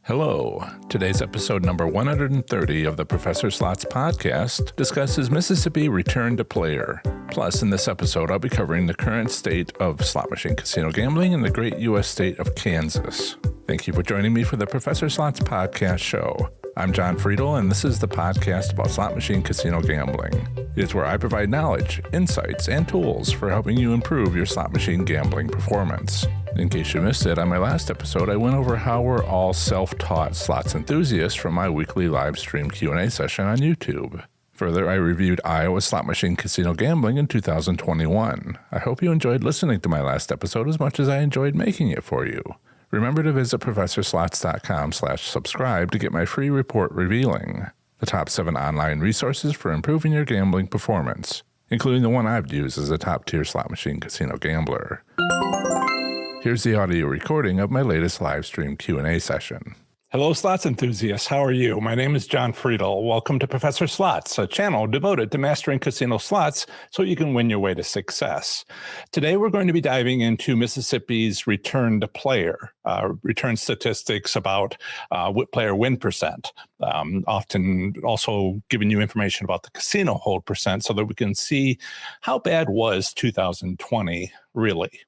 Hello. Today's episode number 130 of the Professor Slots podcast discusses Mississippi return to player. Plus, in this episode, I'll be covering the current state of slot machine casino gambling in the great U.S. state of Kansas. Thank you for joining me for the Professor Slots podcast show. I'm John Friedel, and this is the podcast about slot machine casino gambling. It is where I provide knowledge, insights, and tools for helping you improve your slot machine gambling performance. In case you missed it, on my last episode, I went over how we're all self-taught slots enthusiasts from my weekly live stream Q&A session on YouTube. Further, I reviewed Iowa slot machine casino gambling in 2021. I hope you enjoyed listening to my last episode as much as I enjoyed making it for you. Remember to visit professorslots.com/subscribe to get my free report revealing the top 7 online resources for improving your gambling performance, including the one I've used as a top-tier slot machine casino gambler. Here's the audio recording of my latest live stream Q&A session. Hello, slots enthusiasts. How are you? My name is John Friedel. Welcome to Professor Slots, a channel devoted to mastering casino slots so you can win your way to success. Today, we're going to be diving into Mississippi's return to player, return statistics about player win percent, often also giving you information about the casino hold percent so that we can see how bad was 2020 really.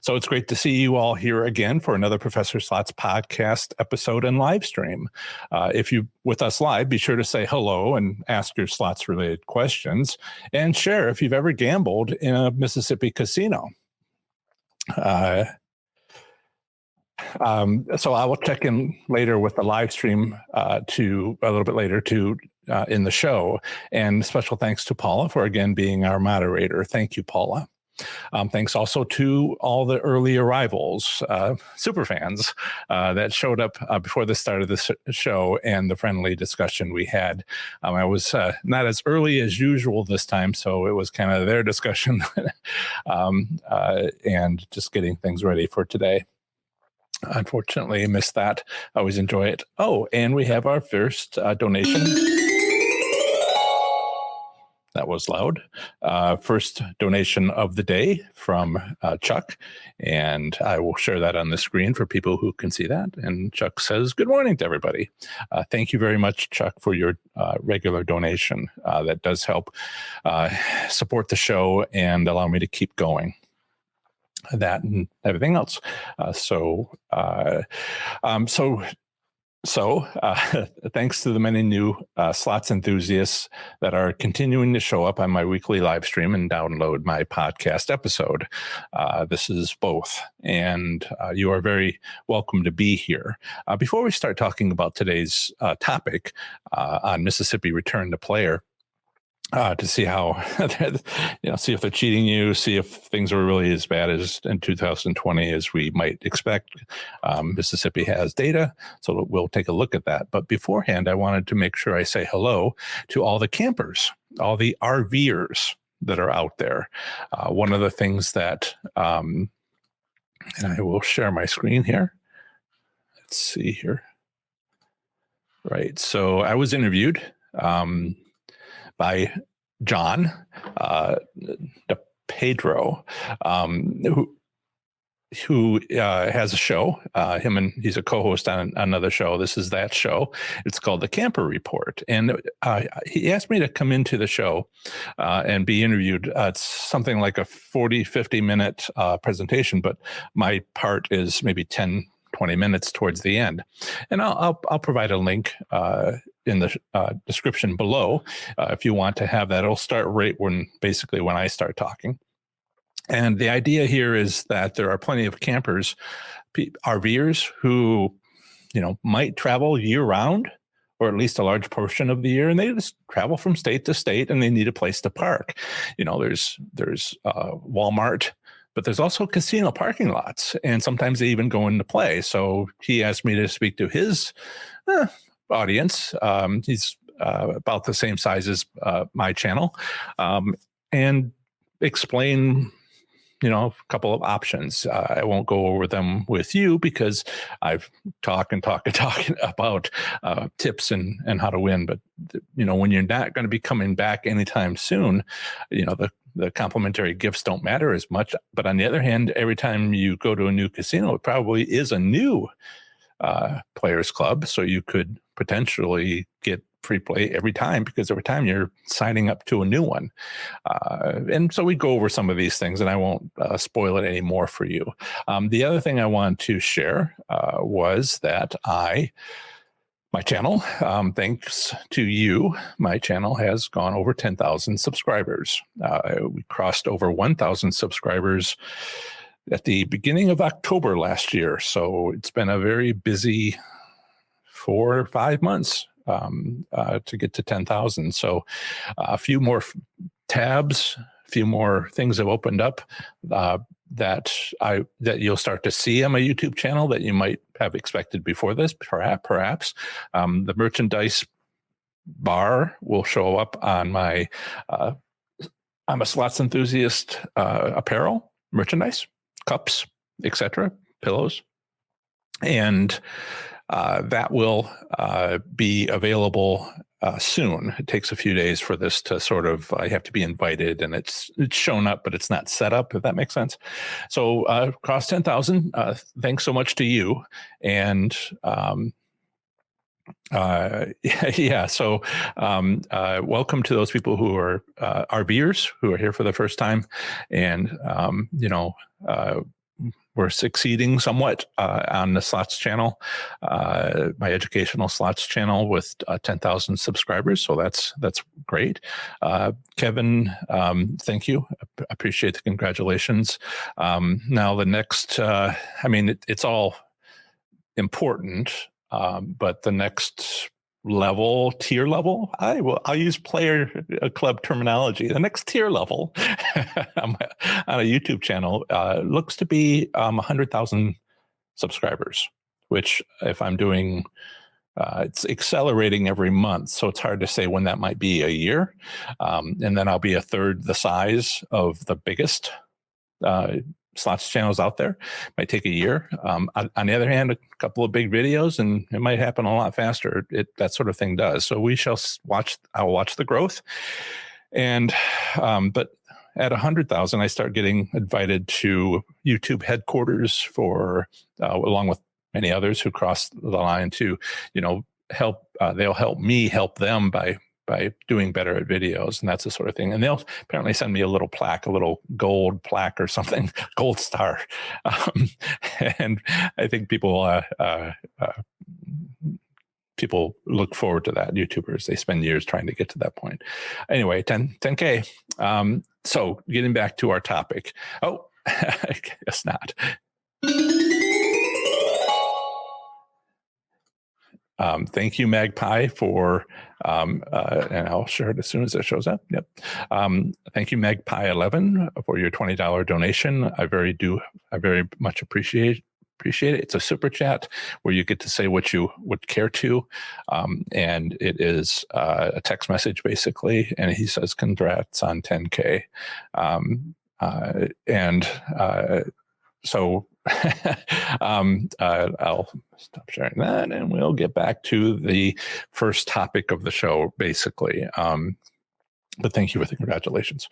So it's great to see you all here again for another Professor Slots podcast episode and live stream. If you're with us live, be sure to say hello and ask your slots related questions and share if you've ever gambled in a Mississippi casino. So I will check in later with the live stream a little bit later in the show. And special thanks to Paula for again being our moderator. Thank you, Paula. Thanks also to all the early arrivals, super fans that showed up before the start of the show and the friendly discussion we had. I was not as early as usual this time, so it was kind of their discussion and just getting things ready for today. Unfortunately, I missed that. I always enjoy it. Oh, and we have our first donation. That was loud. First donation of the day from Chuck, and I will share that on the screen for people who can see that. And Chuck says, "Good morning to everybody." Thank you very much, Chuck, for your regular donation. That does help support the show and allow me to keep going. That and everything else. So thanks to the many new slots enthusiasts that are continuing to show up on my weekly live stream and download my podcast episode. This is both, and you are very welcome to be here. Before we start talking about today's topic on Mississippi return to player, to see how, see if they're cheating you, see if things are really as bad as in 2020 as we might expect. Mississippi has data, so we'll take a look at that. But beforehand, I wanted to make sure I say hello to all the campers, all the RVers that are out there. One of the things that, and I will share my screen here. Let's see here. Right, so I was interviewed by John Pedro, who has a show. He's a co-host on another show. This is that show. It's called The Camper Report. And he asked me to come into the show and be interviewed. It's something like a 50 minute presentation, but my part is maybe 10, 20 minutes towards the end. And I'll provide a link in the description below if you want to have that. It'll start right when I start talking. And the idea here is that there are plenty of campers, RVers who, might travel year round, or at least a large portion of the year, and they just travel from state to state and they need a place to park. There's Walmart, but there's also casino parking lots, and sometimes they even go into play. So he asked me to speak to his audience. He's about the same size as my channel, and explain, a couple of options. I won't go over them with you because I've talked about tips and how to win. But, when you're not going to be coming back anytime soon, the complimentary gifts don't matter as much. But on the other hand, every time you go to a new casino, it probably is a new Players Club, so you could potentially get free play every time, because every time you're signing up to a new one. And so we go over some of these things, and I won't spoil it anymore for you. The other thing I want to share was that my channel, thanks to you, my channel has gone over 10,000 subscribers. We crossed over 1,000 subscribers at the beginning of October last year. So it's been a very busy 4 or 5 months to get to 10,000. So a few more tabs, a few more things have opened up that you'll start to see on my YouTube channel that you might have expected before this, perhaps. The merchandise bar will show up on my I'm a Slots Enthusiast apparel, merchandise, cups, etc., pillows. And that will be available soon. It takes a few days for this to sort of, I have to be invited, and it's shown up, but it's not set up, if that makes sense. So cross 10,000. Thanks so much to you. And yeah, so welcome to those people who are RVers, who are here for the first time. And, we're succeeding somewhat on the Slots channel, my educational Slots channel, with 10,000 subscribers. So that's great. Kevin, thank you. Appreciate the congratulations. Now the next, it's all important, but the next tier level, I'll use player club terminology. The next tier level on a YouTube channel looks to be 100,000 subscribers, which, if I'm doing, it's accelerating every month, so it's hard to say when that might be, a year, and then I'll be a third the size of the biggest Slots channels out there. Might take a year. On the other hand, a couple of big videos, and it might happen a lot faster. That sort of thing does. So we shall watch. I'll watch the growth, and but at 100,000, I start getting invited to YouTube headquarters for, along with many others who cross the line to, help. They'll help me help them by doing better at videos, and that's the sort of thing. And they'll apparently send me a little plaque, a little gold plaque or something, gold star. And I think people look forward to that. YouTubers, they spend years trying to get to that point. Anyway, 10K. So getting back to our topic. Oh, I guess not. Thank you, Magpie, for, and I'll share it as soon as it shows up. Yep. Thank you, Magpie11, for your $20 donation. I very much appreciate it. It's a super chat where you get to say what you would care to. And it is a text message, basically. And he says, congrats on 10K. So I'll stop sharing that, and we'll get back to the first topic of the show, basically. But thank you for the congratulations.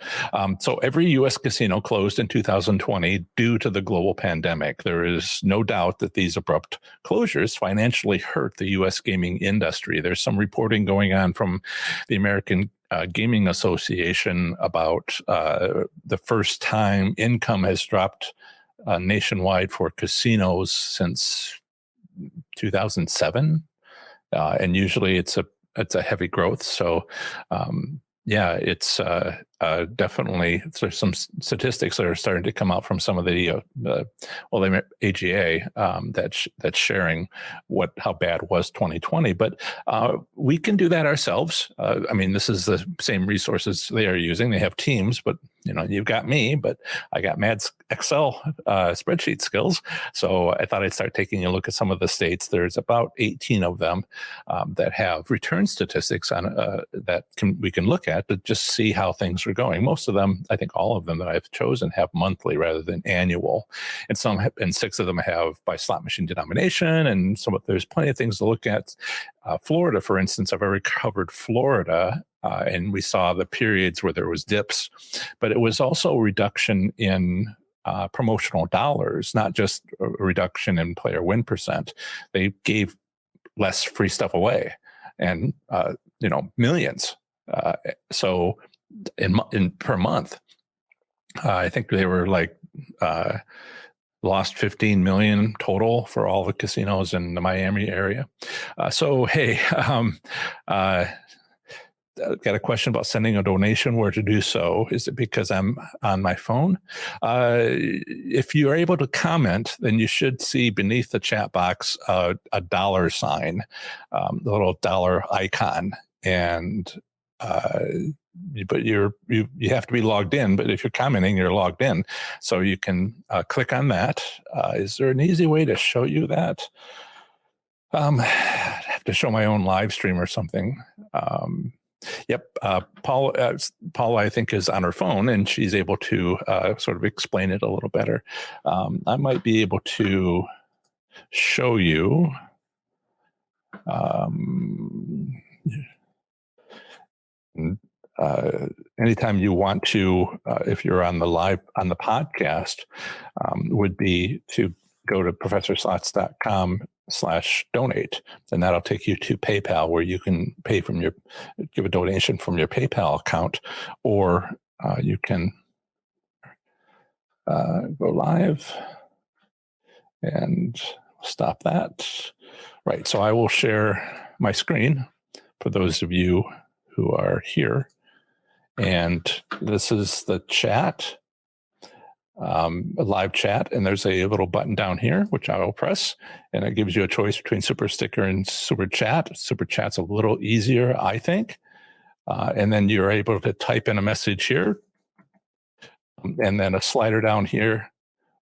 So every U.S. casino closed in 2020 due to the global pandemic. There is no doubt that these abrupt closures financially hurt the U.S. gaming industry. There's some reporting going on from the American Gaming Association about the first time income has dropped nationwide for casinos since 2007, and usually it's a heavy growth. So it's definitely, there's some statistics that are starting to come out from some of the AGA that's sharing how bad was 2020. But we can do that ourselves. This is the same resources they are using. They have teams, but you've got me, but I got Mad's Excel spreadsheet skills. So I thought I'd start taking a look at some of the states. There's about 18 of them that have return statistics on that we can look at to just see how things are going. Most of them, I think all of them that I've chosen, have monthly rather than annual, and 6 of them have by slot machine denomination, and there's plenty of things to look at. Florida, for instance, I've already covered Florida, and we saw the periods where there was dips, but it was also a reduction in promotional dollars, not just a reduction in player win percent. They gave less free stuff away, and millions. So in per month, I think they were like lost 15 million total for all the casinos in the Miami area. So hey. Got a question about sending a donation, where to do so. Is it because I'm on my phone? If you're able to comment, then you should see beneath the chat box a dollar sign, the little dollar icon. And but you have to be logged in. But if you're commenting, you're logged in. So you can click on that. Is there an easy way to show you that? I have to show my own live stream or something. Yep. Paula, I think, is on her phone, and she's able to sort of explain it a little better. I might be able to show you. Anytime you want to, if you're on the podcast, would be to go to professorslots.com/donate, and that'll take you to PayPal, where you can give a donation from your PayPal account, or you can go live and stop that. Right. So I will share my screen for those of you who are here. And this is the chat. A live chat, and there's a little button down here which I will press, and it gives you a choice between super sticker and super chat. Super chat's a little easier, I think, and then you're able to type in a message here, and then a slider down here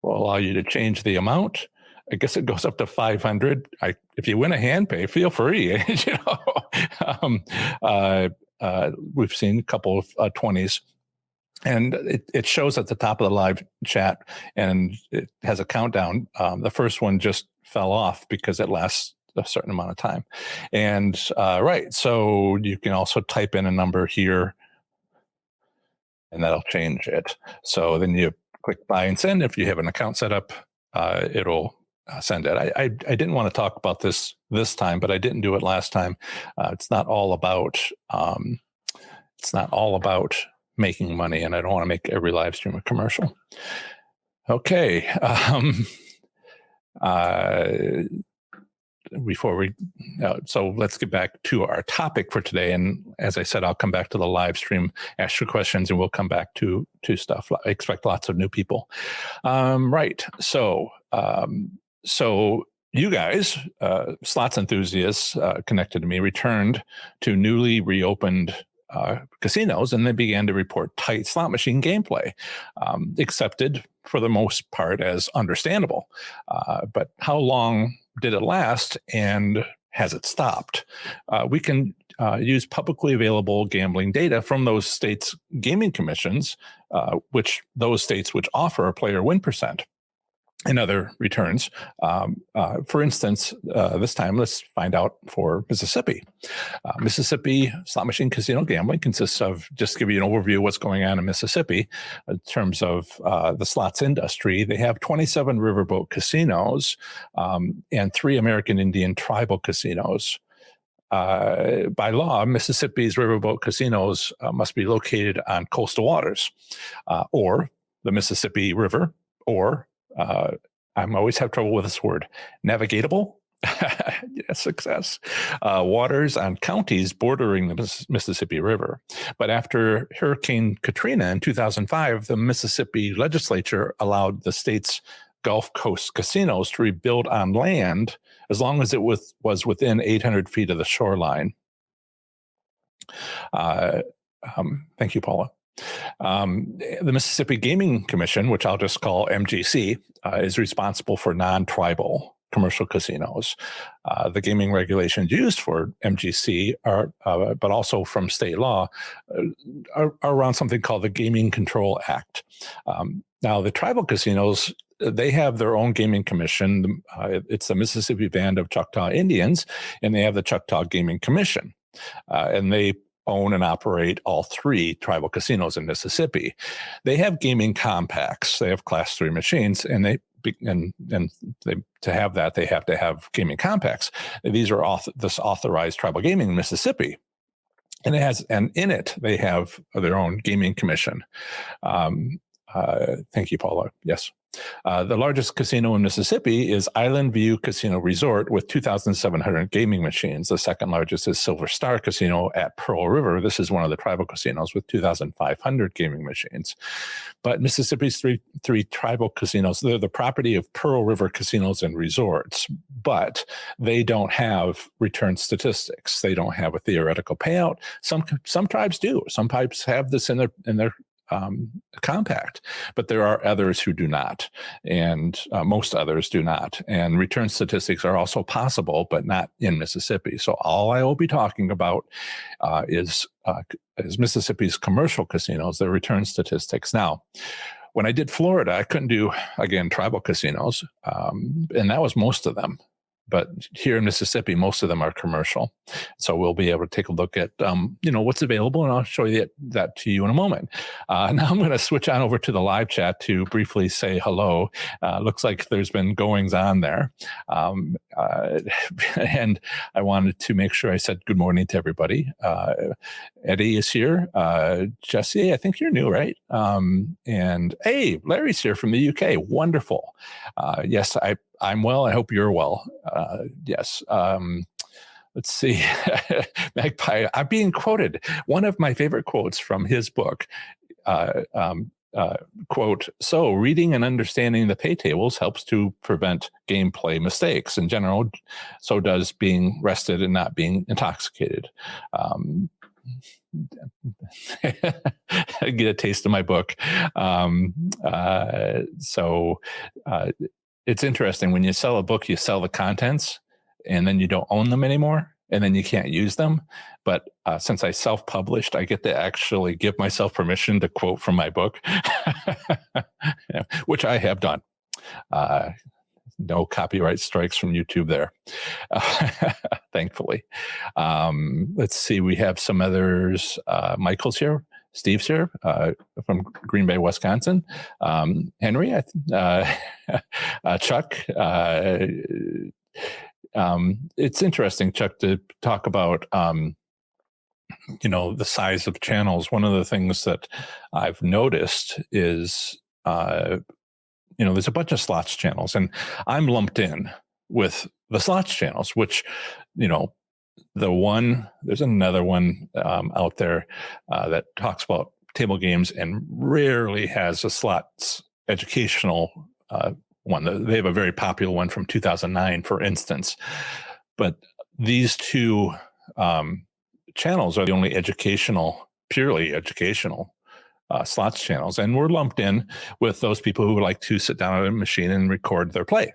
will allow you to change the amount. I guess it goes up to 500. If you win a hand pay, feel free. We've seen a couple of 20s. And it shows at the top of the live chat, and it has a countdown. The first one just fell off because it lasts a certain amount of time. And right, so you can also type in a number here, and that'll change it. So then you click buy and send. If you have an account set up, it'll send it. I didn't want to talk about this time, but I didn't do it last time. It's not all about making money, and I don't want to make every live stream a commercial. Okay. So let's get back to our topic for today. And as I said, I'll come back to the live stream, ask your questions, and we'll come back to stuff. I expect lots of new people. Right. So you guys, slots enthusiasts connected to me, returned to newly reopened casinos, and they began to report tight slot machine gameplay, accepted for the most part as understandable. But how long did it last, and has it stopped? We can use publicly available gambling data from those states' gaming commissions, which offer a player win percent and other returns. For instance, this time, let's find out for Mississippi. Mississippi slot machine casino gambling consists of, just to give you an overview of what's going on in Mississippi in terms of the slots industry. They have 27 riverboat casinos and 3 American Indian tribal casinos. By law, Mississippi's riverboat casinos must be located on coastal waters, or the Mississippi River, or I always have trouble with this word, navigatable. Yes, success. Waters on counties bordering the Mississippi River. But after Hurricane Katrina in 2005, the Mississippi legislature allowed the state's Gulf Coast casinos to rebuild on land as long as it was within 800 feet of the shoreline. Thank you, Paula. The Mississippi Gaming Commission, which I'll just call MGC, is responsible for non-tribal commercial casinos. The gaming regulations used for MGC are, but also from state law, are around something called the Gaming Control Act. Now, the tribal casinos, they have their own gaming commission. It's the Mississippi Band of Choctaw Indians, and they have the Choctaw Gaming Commission. And they own and operate all 3 tribal casinos in Mississippi. They have gaming compacts. They have Class 3 machines, and to have that, they have to have gaming compacts. These are this authorized tribal gaming in Mississippi. And in it, they have their own gaming commission. Thank you, Paula. Yes. The largest casino in Mississippi is Island View Casino Resort with 2,700 gaming machines. The second largest is Silver Star Casino at Pearl River. This is one of the tribal casinos with 2,500 gaming machines. But Mississippi's three tribal casinos, they're the property of Pearl River Casinos and Resorts, but they don't have return statistics. They don't have a theoretical payout. Some tribes do. Some tribes have this in their compact, but there are others who do not, and most others do not. And return statistics are also possible, but not in Mississippi. So all I will be talking about is Mississippi's commercial casinos, their return statistics. Now, when I did Florida, I couldn't do, again, tribal casinos, and that was most of them. But here in Mississippi, most of them are commercial. So we'll be able to take a look at, what's available, and I'll show you that to you in a moment. Now I'm going to switch on over to the live chat to briefly say hello. Looks like there's been goings on there. And I wanted to make sure I said good morning to everybody. Eddie is here. Jesse, I think you're new, right? And hey, Larry's here from the UK. Wonderful. Yes, I'm well. I hope you're well. Yes. Let's see. Magpie, I'm being quoted. One of my favorite quotes from his book, quote, "So reading and understanding the pay tables helps to prevent gameplay mistakes. In general, so does being rested and not being intoxicated." Get a taste of my book. It's interesting when you sell a book, you sell the contents and then you don't own them anymore and then you can't use them. But since I self-published, I get to actually give myself permission to quote from my book, which I have done. No copyright strikes from YouTube there, thankfully. Let's see, we have some others. Michael's here. Steve's here from Green Bay, Wisconsin. Henry, Chuck. It's interesting, Chuck, to talk about the size of channels. One of the things that I've noticed is there's a bunch of slots channels, and I'm lumped in with the slots channels, which there's another one out there that talks about table games and rarely has a slots educational one. They have a very popular one from 2009, for instance. But these two channels are the only purely educational slots channels. And we're lumped in with those people who like to sit down at a machine and record their play.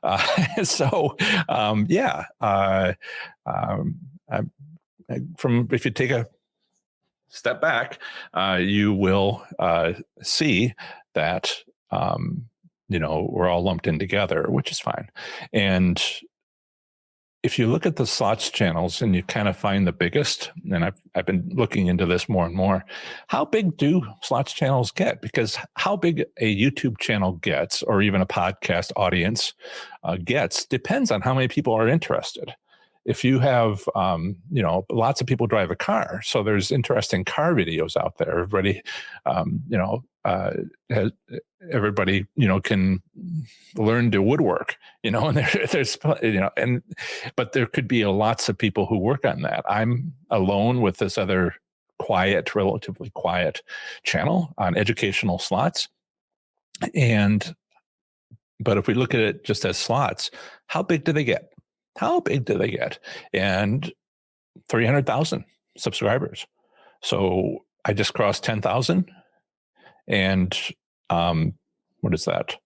If you take a step back, you will see that we're all lumped in together, which is fine. And if you look at the slots channels and you kind of find the biggest, and I've been looking into this more and more, how big do slots channels get? Because how big a YouTube channel gets, or even a podcast audience gets, depends on how many people are interested. If you have, lots of people drive a car, so there's interesting car videos out there. Everybody, can learn to woodwork, and but there could be lots of people who work on that. I'm alone with this other relatively quiet channel on educational slots. But if we look at it just as slots, how big do they get? And 300,000 subscribers. So I just crossed 10,000. And what is that?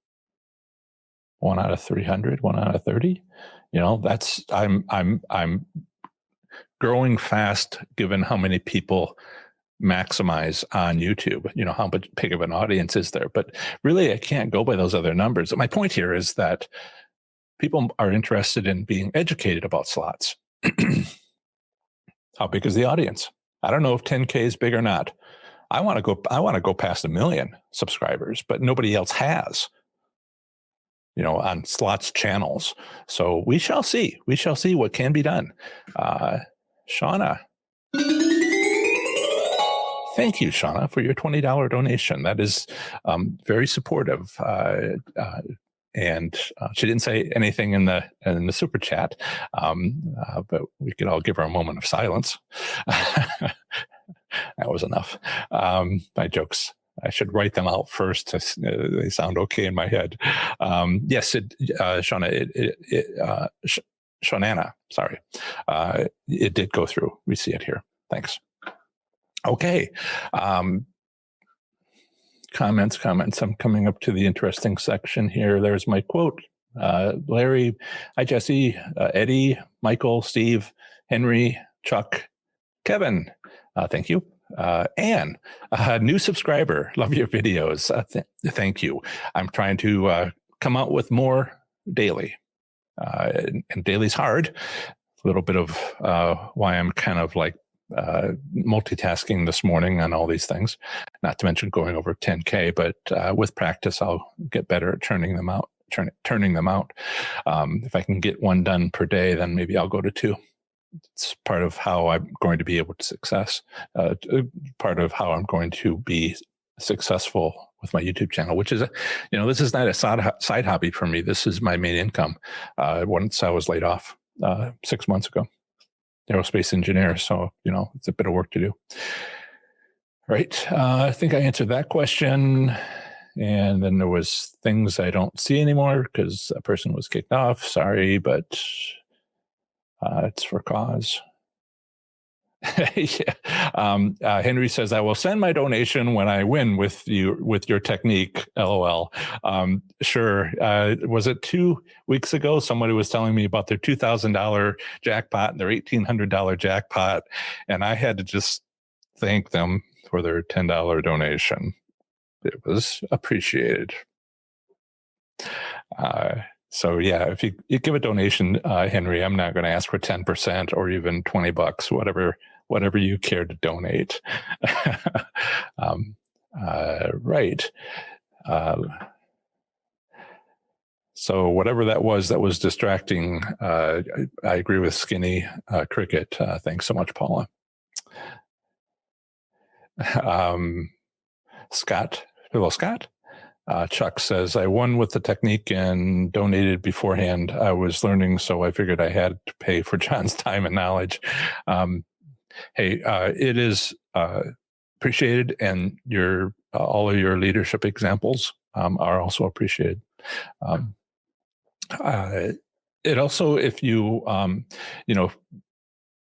1 out of 300, 1 out of 30. That's I'm growing fast given how many people maximize on YouTube. How big of an audience is there? But really, I can't go by those other numbers. My point here is that people are interested in being educated about slots. How big is the audience? I don't know if 10K is big or not. I want to go past 1 million subscribers, but nobody else has, on Slot's channels. So we shall see. We shall see what can be done. Shauna. Thank you, Shauna, for your $20 donation. That is very supportive. And she didn't say anything in the super chat, but we could all give her a moment of silence. That was enough. My jokes, I should write them out first. They sound okay in my head. Yes, Shauna, Shaunana, sorry. It did go through. We see it here. Thanks. Okay. Comments. I'm coming up to the interesting section here. There's my quote. Larry, hi, Jesse, Eddie, Michael, Steve, Henry, Chuck, Kevin. Thank you. Anne, new subscriber. Love your videos. Thank you. I'm trying to come out with more daily. And daily's hard. A little bit of why I'm kind of like multitasking this morning on all these things, not to mention going over 10K, but with practice, I'll get better at turning them out. If I can get one done per day, then maybe I'll go to 2. It's part of how I'm going to be able to part of how I'm going to be successful with my YouTube channel, which is, this is not a side hobby for me. This is my main income. Once I was laid off 6 months ago, aerospace engineer. So, it's a bit of work to do. Right. I think I answered that question. And then there was things I don't see anymore because a person was kicked off. Sorry, but it's for cause. Yeah. Henry says, I will send my donation when I win with your technique. LOL. Sure. Was it 2 weeks ago? Somebody was telling me about their $2,000 jackpot and their $1,800 jackpot. And I had to just thank them for their $10 donation. It was appreciated. So yeah, if you give a donation, Henry, I'm not going to ask for 10% or even $20, whatever you care to donate. Right. So whatever that was distracting. I agree with Skinny Cricket. Thanks so much, Paula. Scott. Hello, Scott. Chuck says, I won with the technique and donated beforehand. I was learning, so I figured I had to pay for John's time and knowledge. Hey, it is appreciated, and all of your leadership examples are also appreciated. It also, if you,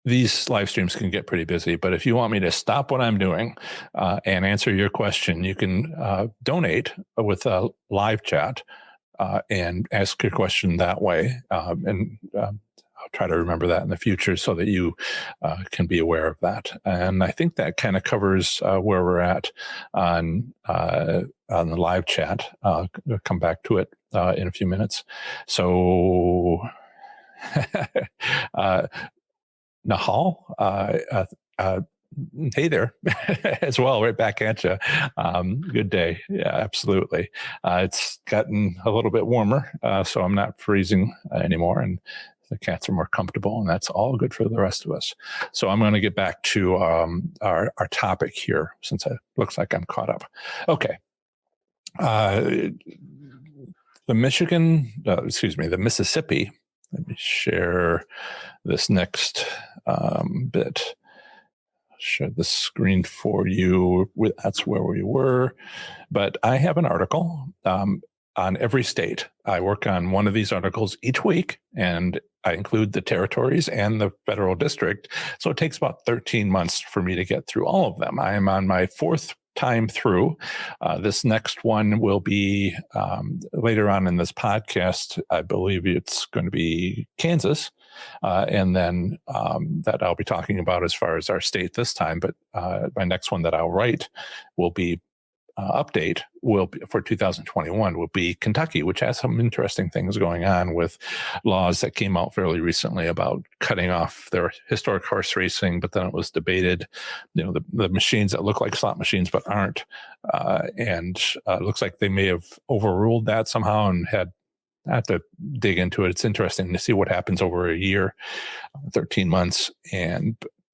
these live streams can get pretty busy, but if you want me to stop what I'm doing and answer your question, you can donate with a live chat and ask your question that way. And I'll try to remember that in the future so that you can be aware of that. And I think that kind of covers where we're at on the live chat. I'll come back to it in a few minutes. So Nahal, hey there as well, right back at you. Good day. Yeah, absolutely. It's gotten a little bit warmer, so I'm not freezing anymore, and the cats are more comfortable, and that's all good for the rest of us. So I'm going to get back to our topic here, since it looks like I'm caught up. Okay. The Mississippi. Let me share this next bit. Share the screen for you. That's where we were. But I have an article on every state. I work on one of these articles each week, and I include the territories and the federal district. So it takes about 13 months for me to get through all of them. I am on my 4th time through. This next one will be later on in this podcast. I believe it's going to be Kansas. And then that I'll be talking about as far as our state this time. But my next one that I'll write will be update will be, for 2021 will be Kentucky, which has some interesting things going on with laws that came out fairly recently about cutting off their historic horse racing, but then it was debated, the machines that look like slot machines but aren't, and it looks like they may have overruled that somehow and had. I have to dig into it. It's interesting to see what happens over a year, 13 months.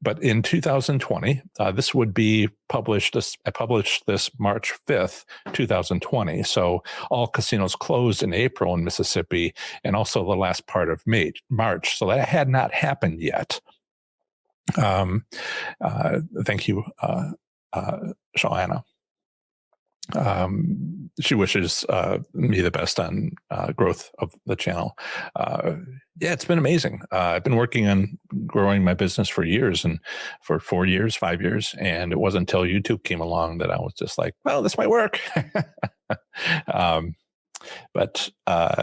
But in 2020, this would be published. I published this March 5th, 2020. So all casinos closed in April in Mississippi and also the last part of March. So that had not happened yet. Thank you, Joanna. She wishes me the best on growth of the channel. Yeah, it's been amazing. I've been working on growing my business for years, and for 4 years, 5 years, and it wasn't until YouTube came along that I was just like, well, this might work.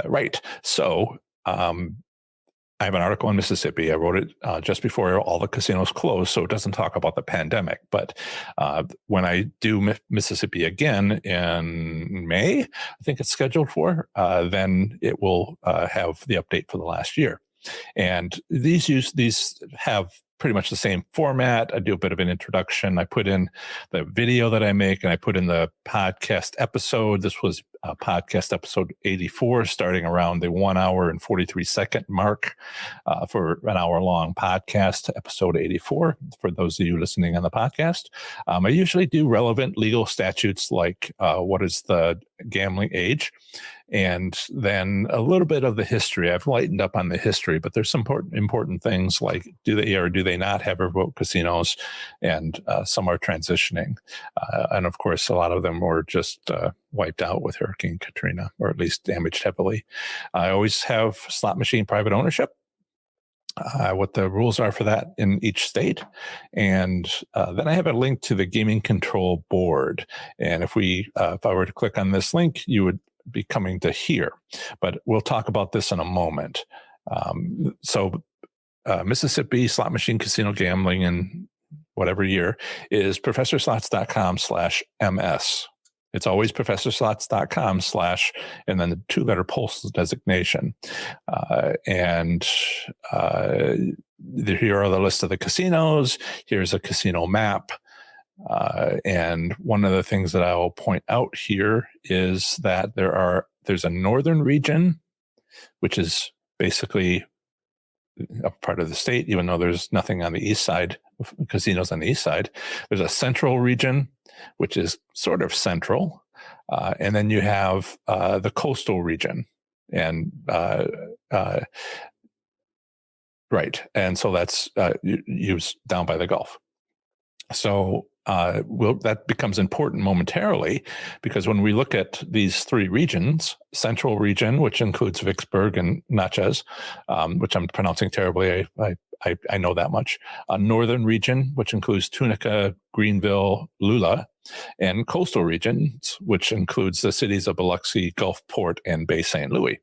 Right. So I have an article in Mississippi. I wrote it just before all the casinos closed, so it doesn't talk about the pandemic. But when I do Mississippi again in May, I think it's scheduled for, then it will have the update for the last year. And these have pretty much the same format. I do a bit of an introduction. I put in the video that I make, and I put in the podcast episode. This was podcast episode 84, starting around the 1 hour and 43-second mark for an hour-long podcast, episode 84, for those of you listening on the podcast. I usually do relevant legal statutes like what is the gambling age, and then a little bit of the history. I've lightened up on the history, but there's some important things like do they or do they not have remote casinos, and some are transitioning. And of course, a lot of them were just wiped out with Hurricane Katrina, or at least damaged heavily. I always have slot machine private ownership. What the rules are for that in each state. And then I have a link to the Gaming Control Board. And if I were to click on this link, you would be coming to here. But we'll talk about this in a moment. Mississippi slot machine casino gambling in whatever year is professorslots.com/MS. It's always professorslots.com/ and then the 2-letter postal designation. Here are the list of the casinos. Here's a casino map. And one of the things that I will point out here is that there's a northern region, which is basically a part of the state, even though there's nothing on the east side, casinos on the east side. There's a central region, which is sort of central. And then you have the coastal region. And right. And so that's used down by the Gulf. So that becomes important momentarily, because when we look at these 3 regions, central region, which includes Vicksburg and Natchez, which I'm pronouncing terribly, I know that much, northern region, which includes Tunica, Greenville, Lula, and coastal regions, which includes the cities of Biloxi, Gulfport, and Bay St. Louis.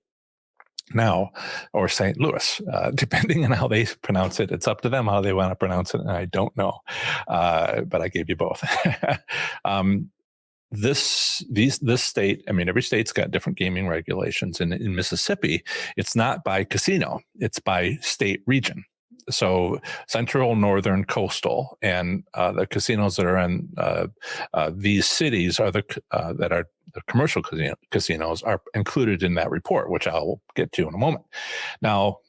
Now, or St. Louis, depending on how they pronounce it. It's up to them how they want to pronounce it, and I don't know. But I gave you both. This state, I mean, every state's got different gaming regulations. And in Mississippi, it's not by casino, it's by state region. So central, northern, coastal, and the casinos that are in these cities are that are the commercial casinos are included in that report, which I'll get to in a moment. Now,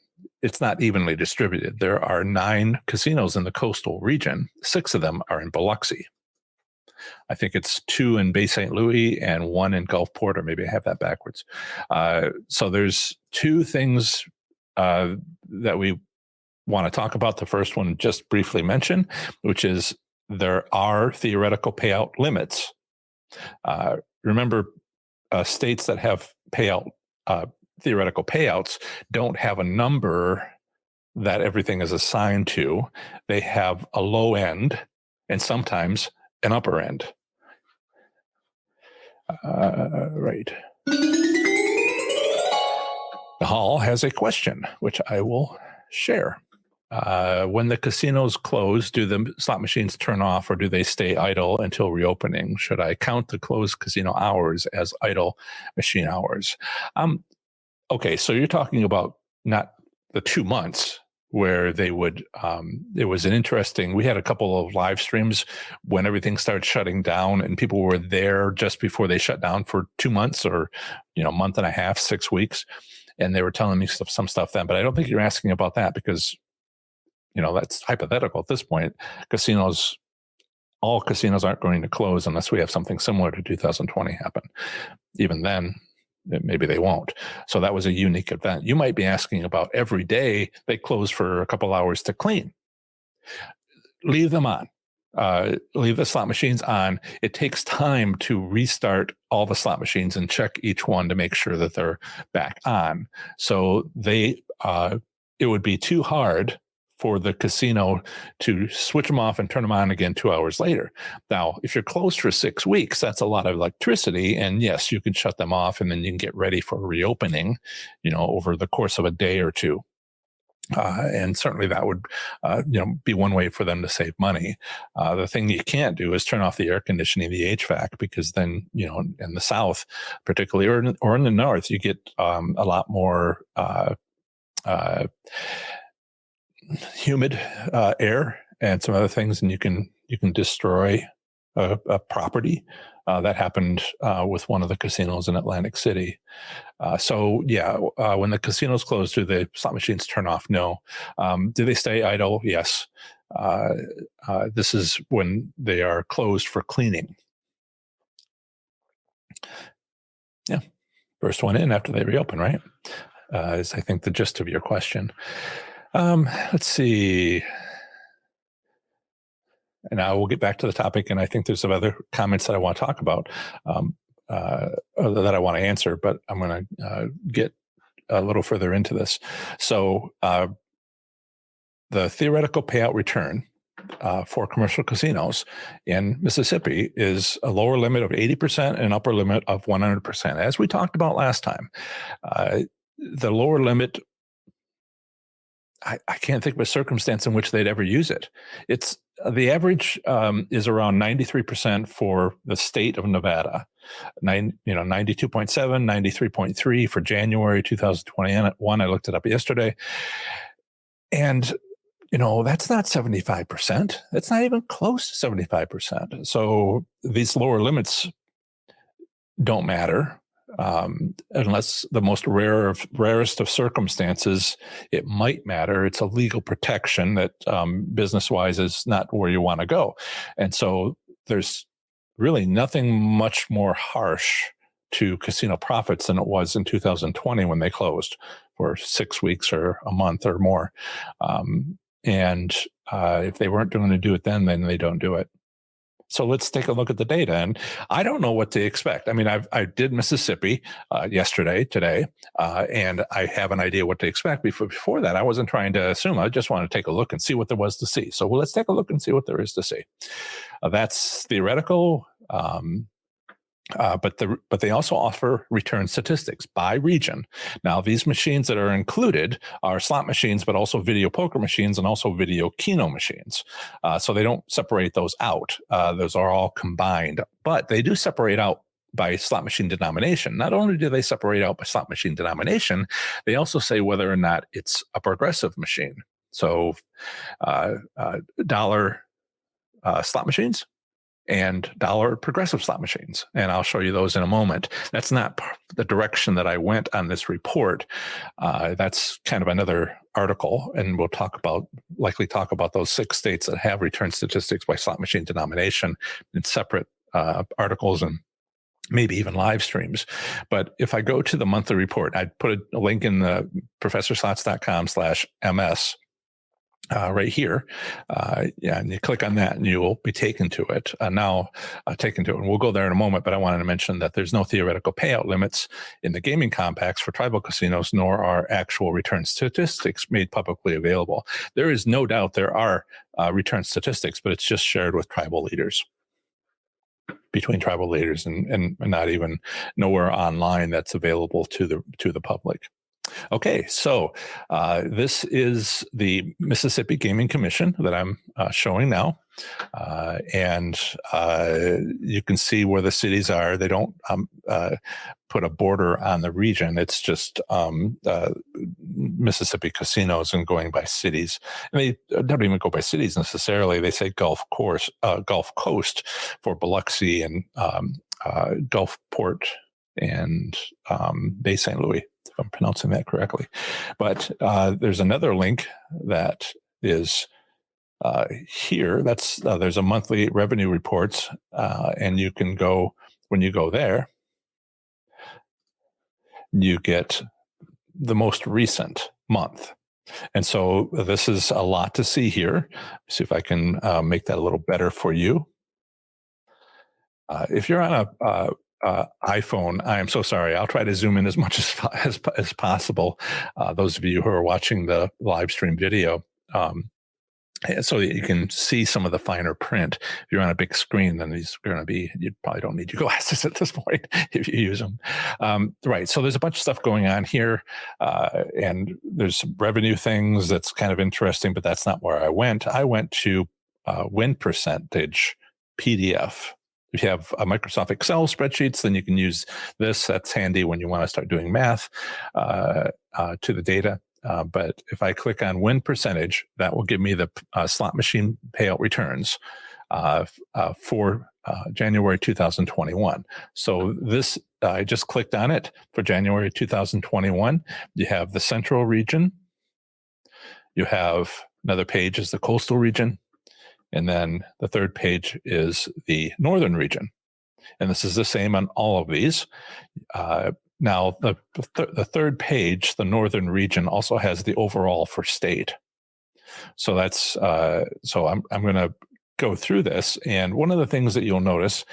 it's not evenly distributed. There are 9 casinos in the coastal region. 6 of them are in Biloxi. I think it's 2 in Bay St. Louis and 1 in Gulfport, or maybe I have that backwards. So there's 2 things that we want to talk about. The first one, just briefly mention, which is there are theoretical payout limits. Remember, states that have theoretical payouts don't have a number that everything is assigned to. They have a low end and sometimes an upper end. Right. The Hall has a question, which I will share. when the casinos close, do the slot machines turn off or do they stay idle until reopening? Should I count the closed casino hours as idle machine hours? Okay, so you're talking about not the 2 months where they would, it was an interesting, we had a couple of live streams when everything started shutting down and people were there just before they shut down for 2 months or, month and a half, 6 weeks. And they were telling me some stuff then, but I don't think you're asking about that because, that's hypothetical at this point. All casinos aren't going to close unless we have something similar to 2020 happen. Even then, maybe they won't. So that was a unique event. You might be asking about every day they close for a couple hours to clean. Leave them on. Leave the slot machines on. It takes time to restart all the slot machines and check each one to make sure that they're back on. So it would be too hard for the casino to switch them off and turn them on again 2 hours later. Now, if you're closed for 6 weeks, that's a lot of electricity. And yes, you can shut them off and then you can get ready for reopening, over the course of a day or two. And certainly that would, be one way for them to save money. The thing you can't do is turn off the air conditioning, the HVAC, because then, in the South, particularly, or in the North, you get a lot more humid air and some other things, and you can destroy a property. That happened with one of the casinos in Atlantic City. When the casinos close, do the slot machines turn off? No. Do they stay idle? Yes. This is when they are closed for cleaning. Yeah. First one in after they reopen, right? Is I think the gist of your question. Let's see. And I will get back to the topic, and I think there's some other comments that I want to talk about that I want to answer, but I'm going to get a little further into this. So the theoretical payout return for commercial casinos in Mississippi is a lower limit of 80% and an upper limit of 100%. As we talked about last time, the lower limit, I can't think of a circumstance in which they'd ever use it. It's the average is around 93% for the state of Nevada, 92.7, 93.3 for January 2021. I looked it up yesterday, and that's not 75%. That's not even close to 75%. So these lower limits don't matter. Unless the most rarest of circumstances, it might matter. It's a legal protection that business-wise is not where you want to go. And so there's really nothing much more harsh to casino profits than it was in 2020 when they closed for 6 weeks or a month or more. If they weren't going to do it then they don't do it. So let's take a look at the data. And I don't know what to expect. I mean, I did Mississippi today, and I have an idea what to expect. Before that, I wasn't trying to assume. I just wanted to take a look and see what there was to see. So let's take a look and see what there is to see. That's theoretical. But they also offer return statistics by region. Now, these machines that are included are slot machines, but also video poker machines and also video keno machines. So they don't separate those out. Those are all combined, but they do separate out by slot machine denomination. Not only do they separate out by slot machine denomination, they also say whether or not it's a progressive machine. So dollar slot machines and dollar progressive slot machines. And I'll show you those in a moment. That's not the direction that I went on this report. That's kind of another article, and we'll likely talk about those 6 states that have return statistics by slot machine denomination in separate articles and maybe even live streams. But if I go to the monthly report, I'd put a link in the professorslots.com/MS right here. And you click on that and you will be taken to it. And we'll go there in a moment, but I wanted to mention that there's no theoretical payout limits in the gaming compacts for tribal casinos, nor are actual return statistics made publicly available. There is no doubt there are return statistics, but it's just shared with tribal leaders, between tribal leaders, and not even nowhere online that's available to the public. Okay, so this is the Mississippi Gaming Commission that I'm showing now. And you can see where the cities are. They don't put a border on the region. It's just Mississippi casinos and going by cities. And they don't even go by cities necessarily. They say Gulf Coast for Biloxi and Gulfport and Bay St. Louis, if I'm pronouncing that correctly. But there's another link that is here. That's there's a monthly revenue reports, and you can go when you go there, you get the most recent month. And so this is a lot to see here. See if I can make that a little better for you. If you're on a iPhone, I am so sorry. I'll try to zoom in as much as possible. Those of you who are watching the live stream video, so that you can see some of the finer print. If you're on a big screen, then these are going to be, you probably don't need your glasses at this point if you use them. Right. So there's a bunch of stuff going on here, and there's some revenue things that's kind of interesting, but that's not where I went. I went to win percentage PDF. If you have a Microsoft Excel spreadsheets, then you can use this. That's handy when you want to start doing math to the data. But if I click on win percentage, that will give me the slot machine payout returns for January 2021. So this, I just clicked on it for January 2021. You have the central region. You have another page is the coastal region. And then the third page is the northern region. And this is the same on all of these. Now, the third page, the northern region, also has the overall for state. So that's so I'm going to go through this, and one of the things that you'll notice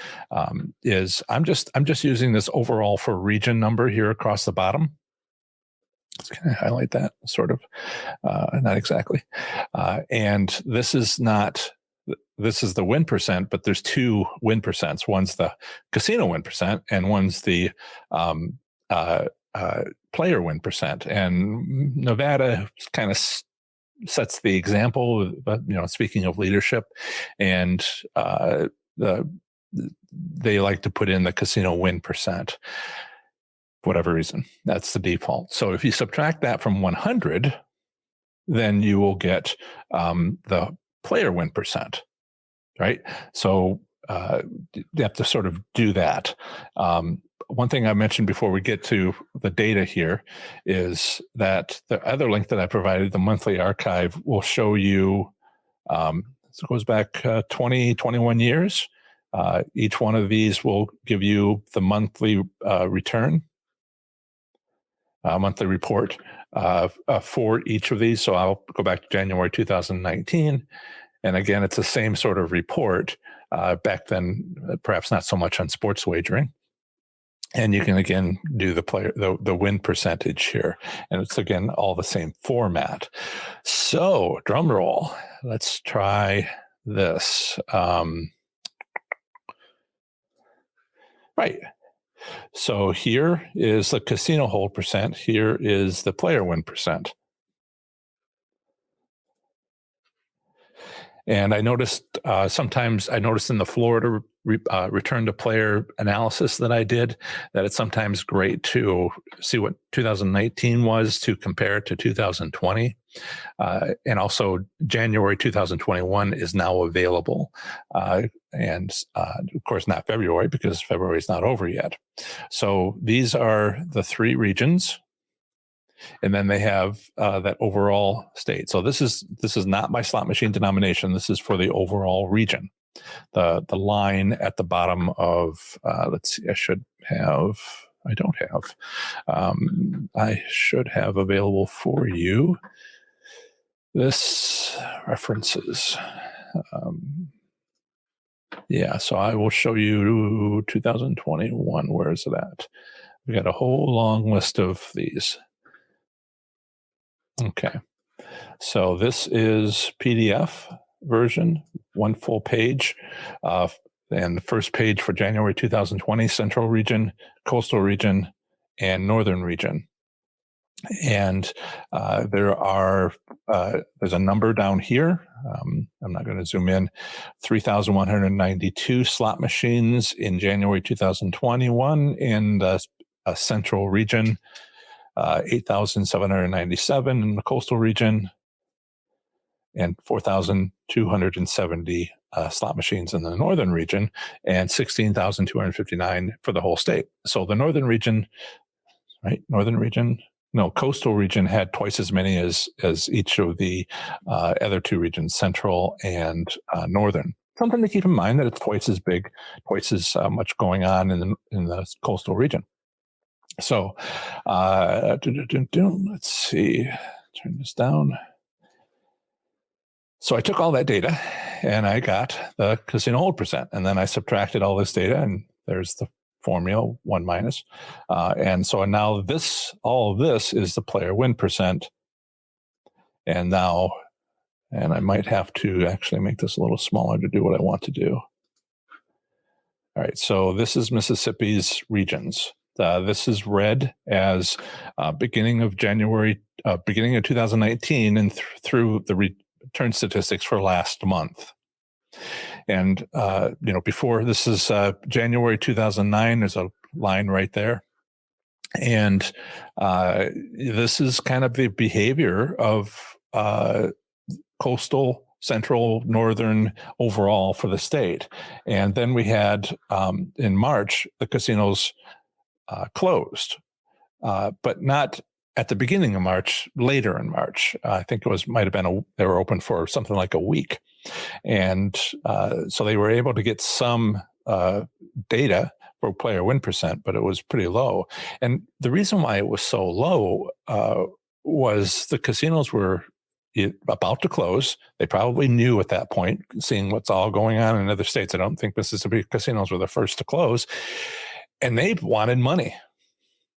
is I'm just using this overall for region number here across the bottom. Let's kind of highlight that, sort of, not exactly. And this is not. This is the win percent, but there's two win percents. One's the casino win percent, and one's the player win percent. And Nevada kind of sets the example. But speaking of leadership, and they like to put in the casino win percent. For whatever reason, that's the default. So if you subtract that from 100, then you will get the player win percent, right? So you have to sort of do that. One thing I mentioned before we get to the data here is that the other link that I provided, the monthly archive, will show you, it goes back 20, 21 years. Each one of these will give you the monthly return, monthly report for each of these. So I'll go back to January 2019. And again, it's the same sort of report. Back then, perhaps not so much on sports wagering. And you can again do the win percentage here. And it's again all the same format. So drum roll. Let's try this. Right. So here is the casino hold percent. Here is the player win percent. And I noticed sometimes in the Florida return to player analysis that I did, that it's sometimes great to see what 2019 was to compare it to 2020. And also January 2021 is now available. And of course, not February, because February is not over yet. So these are the three regions. And then they have that overall state. So this is not by slot machine denomination. This is for the overall region. The line at the bottom of let's see. I should have available for you this references. Yeah, so I will show you 2021. Where is it at? We got a whole long list of these. Okay, so this is PDF version, one full page, and the first page for January 2020, Central Region, Coastal Region, and Northern Region. And there's a number down here. I'm not going to zoom in. 3,192 slot machines in January 2021 in the central region, 8,797 in the coastal region, and 4,270 slot machines in the northern region, and 16,259 for the whole state. So the northern region, right? Coastal region had twice as many as each of the other two regions, central and northern. Something to keep in mind that it's twice as big, twice as much going on in the coastal region. So let's see, turn this down. So I took all that data and I got the casino hold percent, and then I subtracted all this data, and there's the formula 1 minus. And so now all of this is the player win percent. And I might have to actually make this a little smaller to do what I want to do. All right, so this is Mississippi's regions. This is red as beginning of January, beginning of 2019, and through the return statistics for last month. And before, this is January 2009. There's a line right there, and this is kind of the behavior of coastal, central, northern overall for the state. And then we had in March the casinos closed, but not at the beginning of March. Later in March, I think might have been they were open for something like a week, and so they were able to get some data for player win percent, but it was pretty low. And the reason why it was so low was the casinos were about to close. They probably knew at that point, seeing what's all going on in other states. I don't think Mississippi casinos were the first to close, and they wanted money.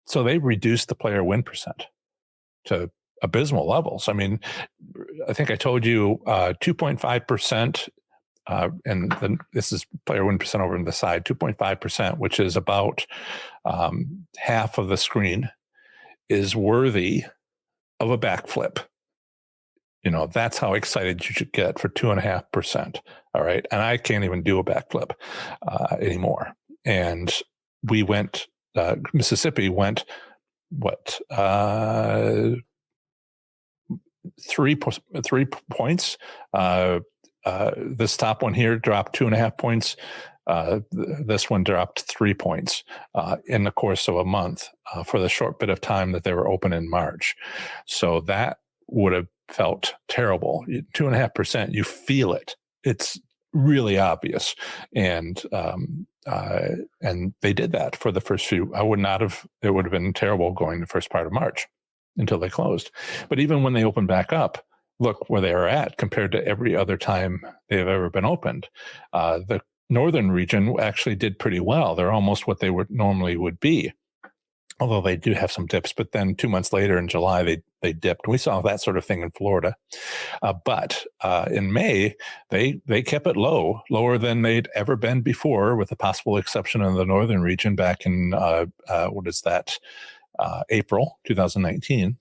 So they reduced the player win percent to abysmal levels. I mean, I think I told you 2.5%, and then this is player win percent over on the side, 2.5%, which is about half of the screen, is worthy of a backflip. That's how excited you should get for 2.5%. All right. And I can't even do a backflip anymore. And we went, Mississippi went, 3 points. This top one here dropped 2.5 points. This one dropped 3 points in the course of a month for the short bit of time that they were open in March. So that would have felt terrible. 2.5%, you feel it. It's really obvious. And they did that for the first few. It would have been terrible going the first part of March until they closed. But even when they opened back up, look where they are at compared to every other time they've ever been opened. The northern region actually did pretty well. They're almost what they normally would be, although they do have some dips. But then 2 months later in July, they dipped. We saw that sort of thing in Florida. But in May, they kept it lower than they'd ever been before, with the possible exception of the northern region back in, April 2019.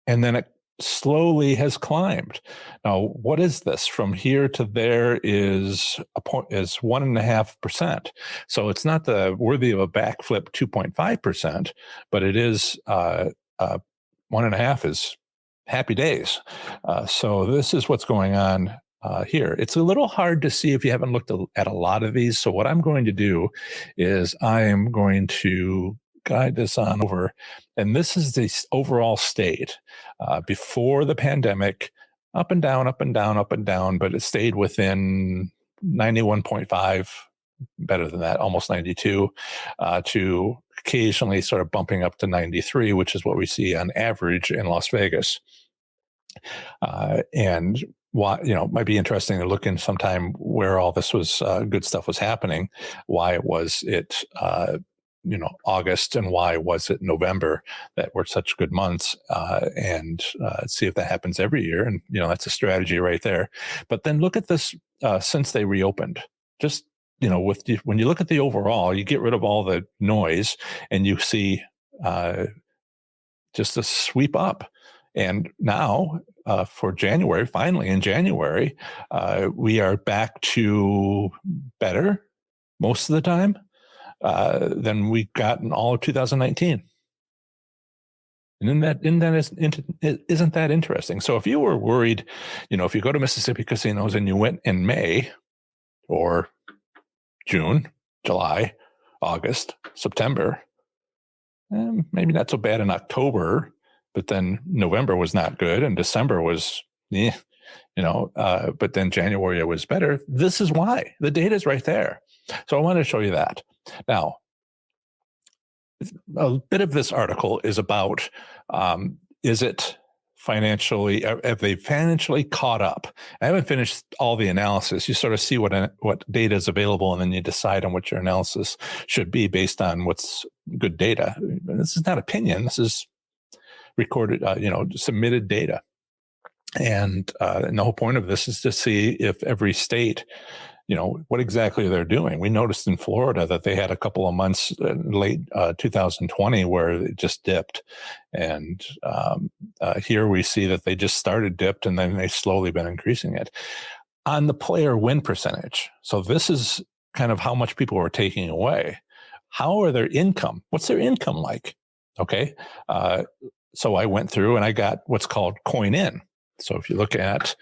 And then it slowly has climbed. Now, what is this? From here to there is 1.5%. So it's not the worthy of a backflip 2.5%, but it is 1.5 is happy days. So this is what's going on here. It's a little hard to see if you haven't looked at a lot of these. So what I'm going to do is I am going to guide this on over. And this is the overall state before the pandemic, up and down, up and down, up and down, but it stayed within 91.5, better than that, almost 92, to occasionally sort of bumping up to 93, which is what we see on average in Las Vegas. And might be interesting to look in sometime where all this was good stuff was happening, why was it August, and why was it November that were such good months, and see if that happens every year. And, that's a strategy right there. But then look at this since they reopened. Just, when you look at the overall, you get rid of all the noise and you see just a sweep up. And now for January, finally in January, we are back to better most of the time than we got in all of 2019. And isn't that interesting? So if you were worried, if you go to Mississippi casinos and you went in May or June, July, August, September, maybe not so bad in October, but then November was not good and December was, but then January was better. This is why. The data is right there. So I want to show you that. Now, a bit of this article is about, is it financially, have they financially caught up? I haven't finished all the analysis. You sort of see what data is available, and then you decide on what your analysis should be based on what's good data. This is not opinion. This is recorded, submitted data. And the whole point of this is to see if every state, what exactly they're doing. We noticed in Florida that they had a couple of months late 2020 where it just dipped. And here we see that they just started dipped and then they've slowly been increasing it. On the player win percentage. So this is kind of how much people are taking away. How are their income? What's their income like? Okay. So I went through and I got what's called coin in. So if you look at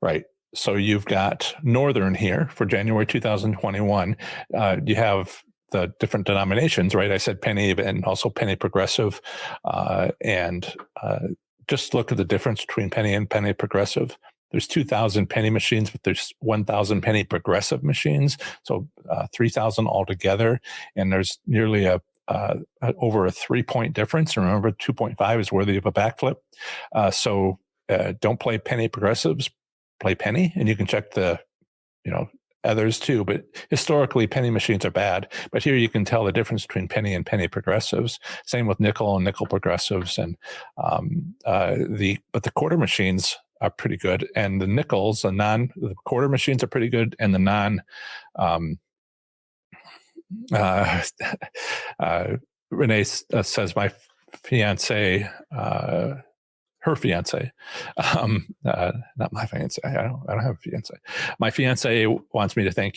right. So you've got Northern here for January 2021. You have the different denominations, right? I said penny and also penny progressive. And just look at the difference between penny and penny progressive. There's 2,000 penny machines, but there's 1,000 penny progressive machines. So 3,000 altogether. And there's nearly over a 3-point difference. Remember, 2.5 is worthy of a backflip. So don't play penny progressives, play penny, and you can check the, others too. But historically, penny machines are bad. But here you can tell the difference between penny and penny progressives. Same with nickel and nickel progressives, and but the quarter machines are pretty good, and the nickels, the quarter machines are pretty good, and the non. Renee says my fiance, her fiance, not my fiance. I don't have a fiance. My fiance wants me to say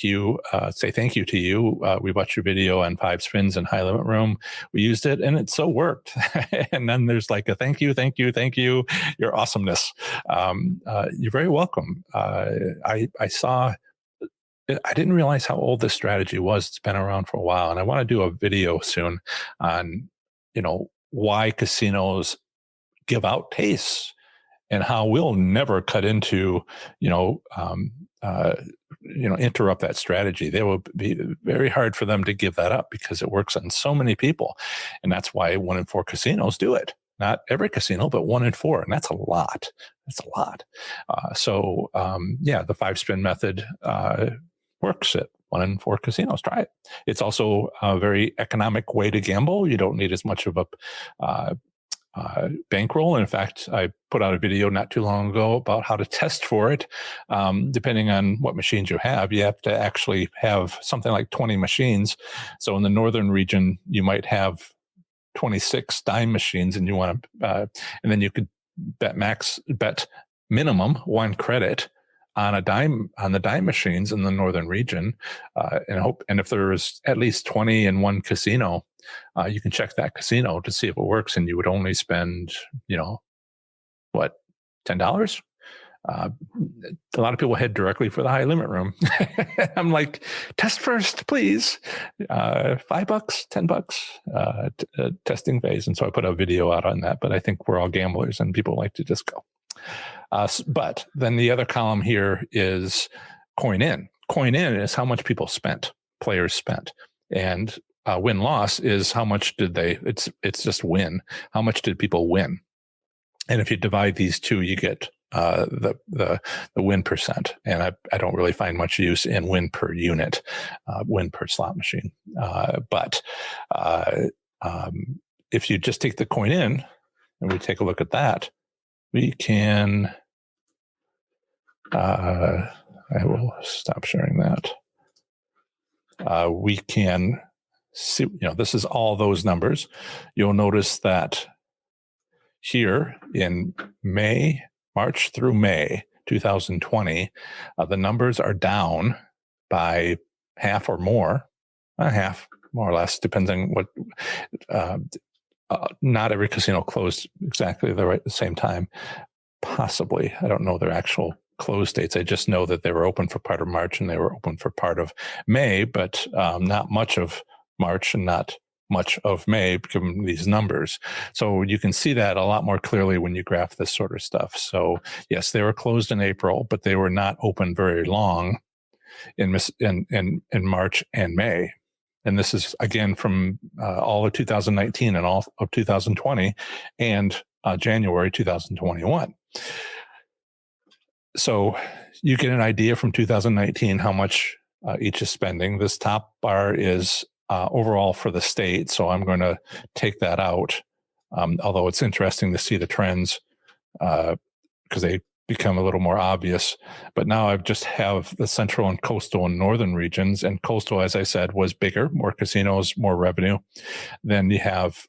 thank you to you. We watched your video on 5 spins and high limit room. We used it and it so worked. And then there's like a thank you, your awesomeness. You're very welcome. I saw. I didn't realize how old this strategy was. It's been around for a while, and I want to do a video soon on, why casinos give out tastes and how we'll never cut into, interrupt that strategy. They will be very hard for them to give that up because it works on so many people, and that's why 1 in 4 casinos do it. Not every casino, but 1 in 4, and that's a lot. That's a lot. The 5 spin method works at 1 in 4 casinos. Try it. It's also a very economic way to gamble. You don't need as much of a bankroll. And in fact, I put out a video not too long ago about how to test for it. Depending on what machines you have to actually have something like 20 machines. So in the northern region, you might have 26 dime machines, and you want to, and then you could bet minimum 1 credit on the dime machines in the northern region, and if there is at least 20 in one casino, you can check that casino to see if it works, and you would only spend, $10. A lot of people head directly for the high limit room. I'm like, test first, please. $5, $10, testing phase. And so I put a video out on that, but I think we're all gamblers and people like to just go. But then the other column here is coin in. Coin in is how much players spent. And win-loss is how much did it's just win. How much did people win? And if you divide these two, you get the win percent. And I don't really find much use in win per unit, win per slot machine. But if you just take the coin in and we take a look at that, we can I will stop sharing that. We can see, this is all those numbers. You'll notice that here in March through May 2020, the numbers are down by half or more, half more or less, depends on what. Not every casino closed exactly the same time. Possibly, I don't know their actual close dates. I just know that they were open for part of March and they were open for part of May, but not much of March and not much of May, given these numbers. So you can see that a lot more clearly when you graph this sort of stuff. So yes, they were closed in April, but they were not open very long in March and May. And this is again from all of 2019 and all of 2020 and January 2021. So you get an idea from 2019 how much each is spending. This top bar is overall for the state, so I'm going to take that out. Although it's interesting to see the trends because they become a little more obvious. But now I just have the central and coastal and northern regions. And coastal, as I said, was bigger, more casinos, more revenue. Then you have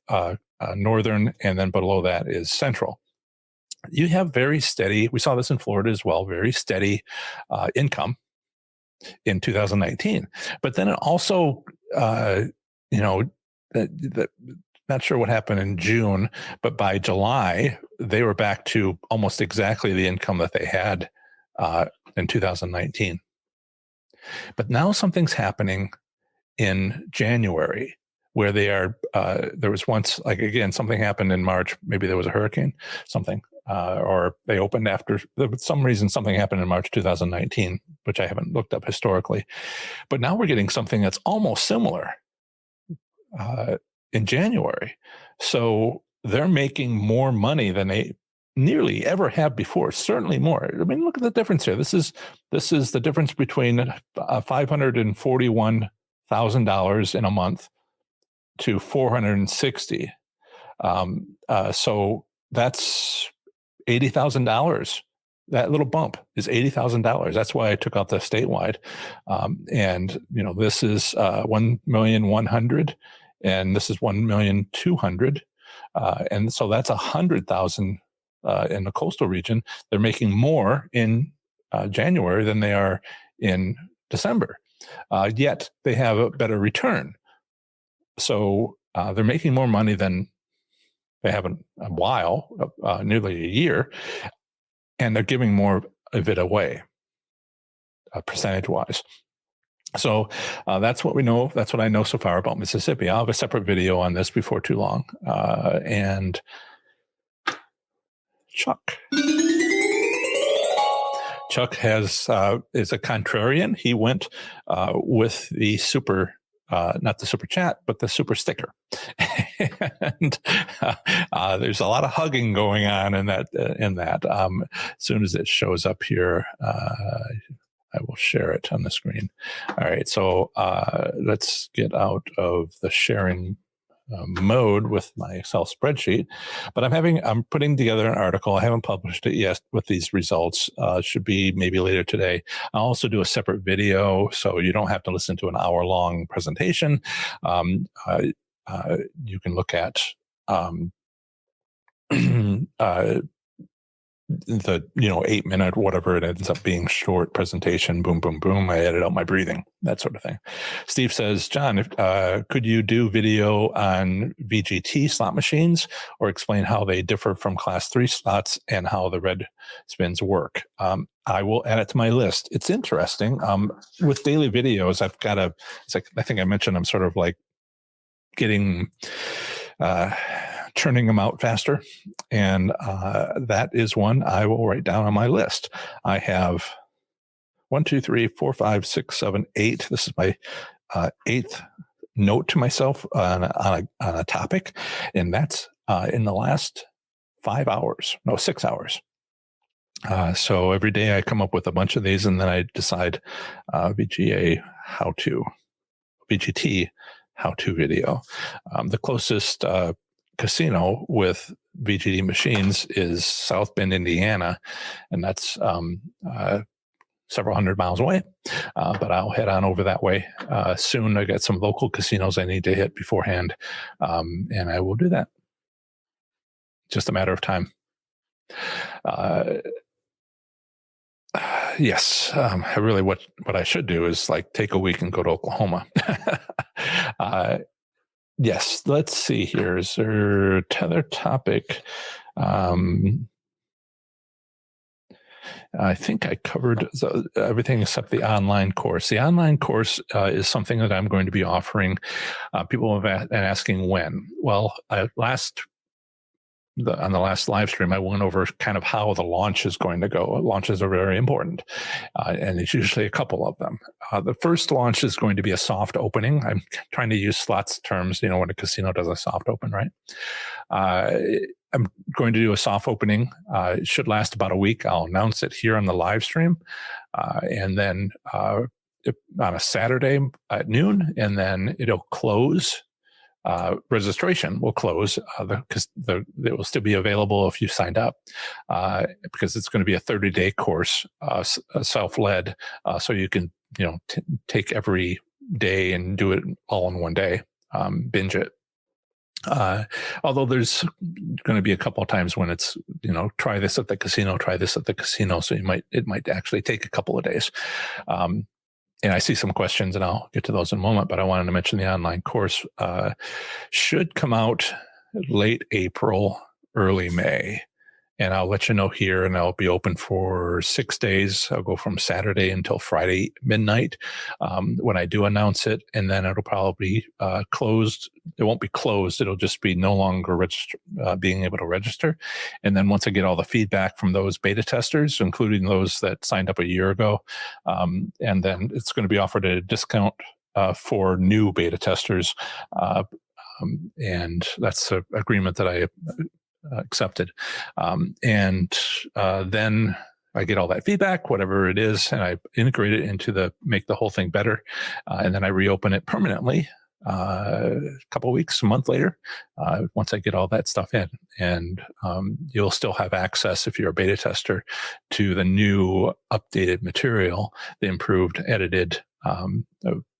northern, and then below that is central. You have very steady, we saw this in Florida as well, very steady income in 2019. But then it also, not sure what happened in June, but by July, they were back to almost exactly the income that they had in 2019. But now something's happening in January where they are, there was once, like, again, something happened in March, maybe there was a hurricane, something, or they opened after, for some reason, something happened in March 2019, which I haven't looked up historically. But now we're getting something that's almost similar in January. So they're making more money than they nearly ever have before, certainly more. I mean, look at the difference here. This is the difference between $541,000 in a month to $460. So that's $80,000. That little bump is $80,000. That's why I took out the statewide. And this is 1,100,000, and this is 1,200,000. And so that's 100,000 in the coastal region. They're making more in January than they are in December. Yet they have a better return. So they're making more money than they have in a while, nearly a year, and they're giving more of it away, percentage-wise. So that's what we know. That's what I know so far about Mississippi. I'll have a separate video on this before too long. And Chuck is a contrarian. He went with the super, not the super chat, but the super sticker. And there's a lot of hugging going on in that. As soon as it shows up here, I will share it on the screen. All right, so let's get out of the sharing mode with my Excel spreadsheet. But I'm putting together an article. I haven't published it yet with these results. Should be maybe later today. I'll also do a separate video, so you don't have to listen to an hour-long presentation. You can look at the 8-minute, whatever it ends up being, short presentation, boom, boom, boom. I edit out my breathing, that sort of thing. Steve says, John, could you do video on VGT slot machines or explain how they differ from class 3 slots and how the red spins work? I will add it to my list. It's interesting. With daily videos, I've got it's like, I think I mentioned, I'm sort of like getting, churning them out faster. And that is one I will write down on my list. I have 1, 2, 3, 4, 5, 6, 7, 8. This is my 8th note to myself on a topic. And that's in the last 6 hours. So every day I come up with a bunch of these, and then I decide VGT how-to video. The closest casino with VGD machines is South Bend, Indiana, and that's several hundred miles away. But I'll head on over that way soon. I got some local casinos I need to hit beforehand, and I will do that. Just a matter of time. Yes, I really what I should do is like take a week and go to Oklahoma. Yes, let's see here. Is there another topic? I think I covered everything except the online course. The online course is something that I'm going to be offering. People have been asking when. Well, on the last live stream, I went over kind of how the launch is going to go. Launches are very important, and it's usually a couple of them. The first launch is going to be a soft opening. I'm trying to use slots terms, when a casino does a soft open, right? I'm going to do a soft opening. It should last about a week. I'll announce it here on the live stream, and then on a Saturday at noon, and then it'll close. Registration will close because it will still be available if you signed up because it's going to be a 30-day course, self-led, so you can take every day and do it all in one day, binge it. Although there's going to be a couple of times when it's try this at the casino, so it might actually take a couple of days. And I see some questions, and I'll get to those in a moment, but I wanted to mention the online course should come out late April, early May. And I'll let you know here, and I'll be open for 6 days. I'll go from Saturday until Friday midnight when I do announce it, and then it'll probably be closed. It won't be closed. It'll just be no longer being able to register. And then once I get all the feedback from those beta testers, including those that signed up a year ago, and then it's going to be offered at a discount for new beta testers. And that's an agreement that I accepted. And then I get all that feedback, whatever it is, and I integrate it make the whole thing better. And then I reopen it permanently a couple of weeks, a month later, once I get all that stuff in. And you'll still have access, if you're a beta tester, to the new updated material, the improved, edited,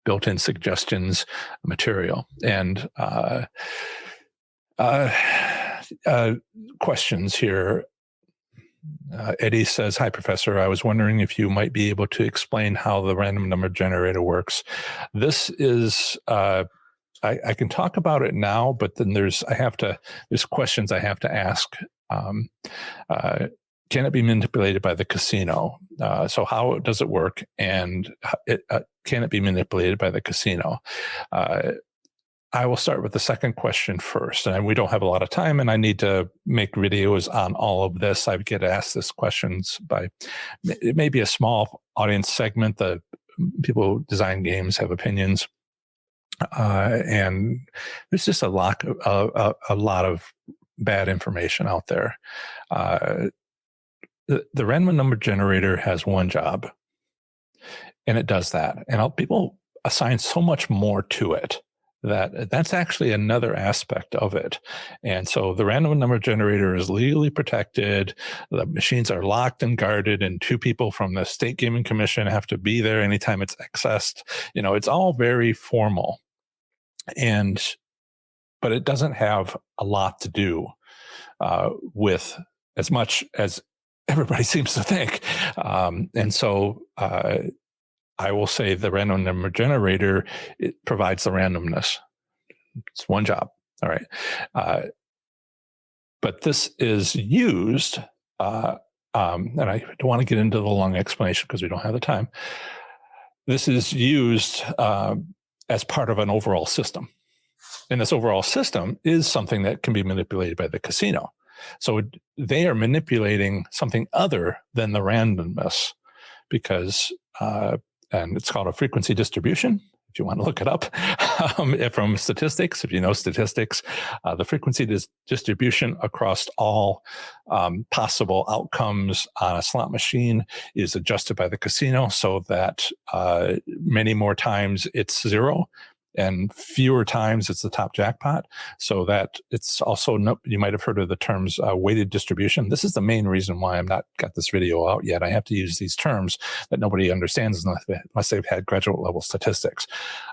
built-in suggestions material. And questions here. Eddie says, "Hi, Professor. I was wondering if you might be able to explain how the random number generator works." This is, I can talk about it now, but then there's questions I have to ask. Can it be manipulated by the casino? So how does it work? And can it be manipulated by the casino? I will start with the second question first, and we don't have a lot of time, and I need to make videos on all of this. I get asked this questions by it may be a small audience segment. The people who design games have opinions, and there's just a lot of bad information out there. The random number generator has one job, and it does that. And people assign so much more to it. That's actually another aspect of it. And so the random number generator is legally protected. The machines are locked and guarded, and 2 people from the State Gaming Commission have to be there anytime it's accessed. It's all very formal. But it doesn't have a lot to do with as much as everybody seems to think. And so I will say the random number generator, it provides the randomness. It's one job. All right. But this is used, and I don't want to get into the long explanation because we don't have the time. This is used as part of an overall system. And this overall system is something that can be manipulated by the casino. So they are manipulating something other than the randomness because and it's called a frequency distribution, if you want to look it up from statistics. If you know statistics, the frequency distribution across all possible outcomes on a slot machine is adjusted by the casino so that many more times it's 0 and fewer times it's the top jackpot. So that it's also, you might have heard of the terms weighted distribution. This is the main reason why I'm not got this video out yet. I have to use these terms that nobody understands unless they've had graduate level statistics.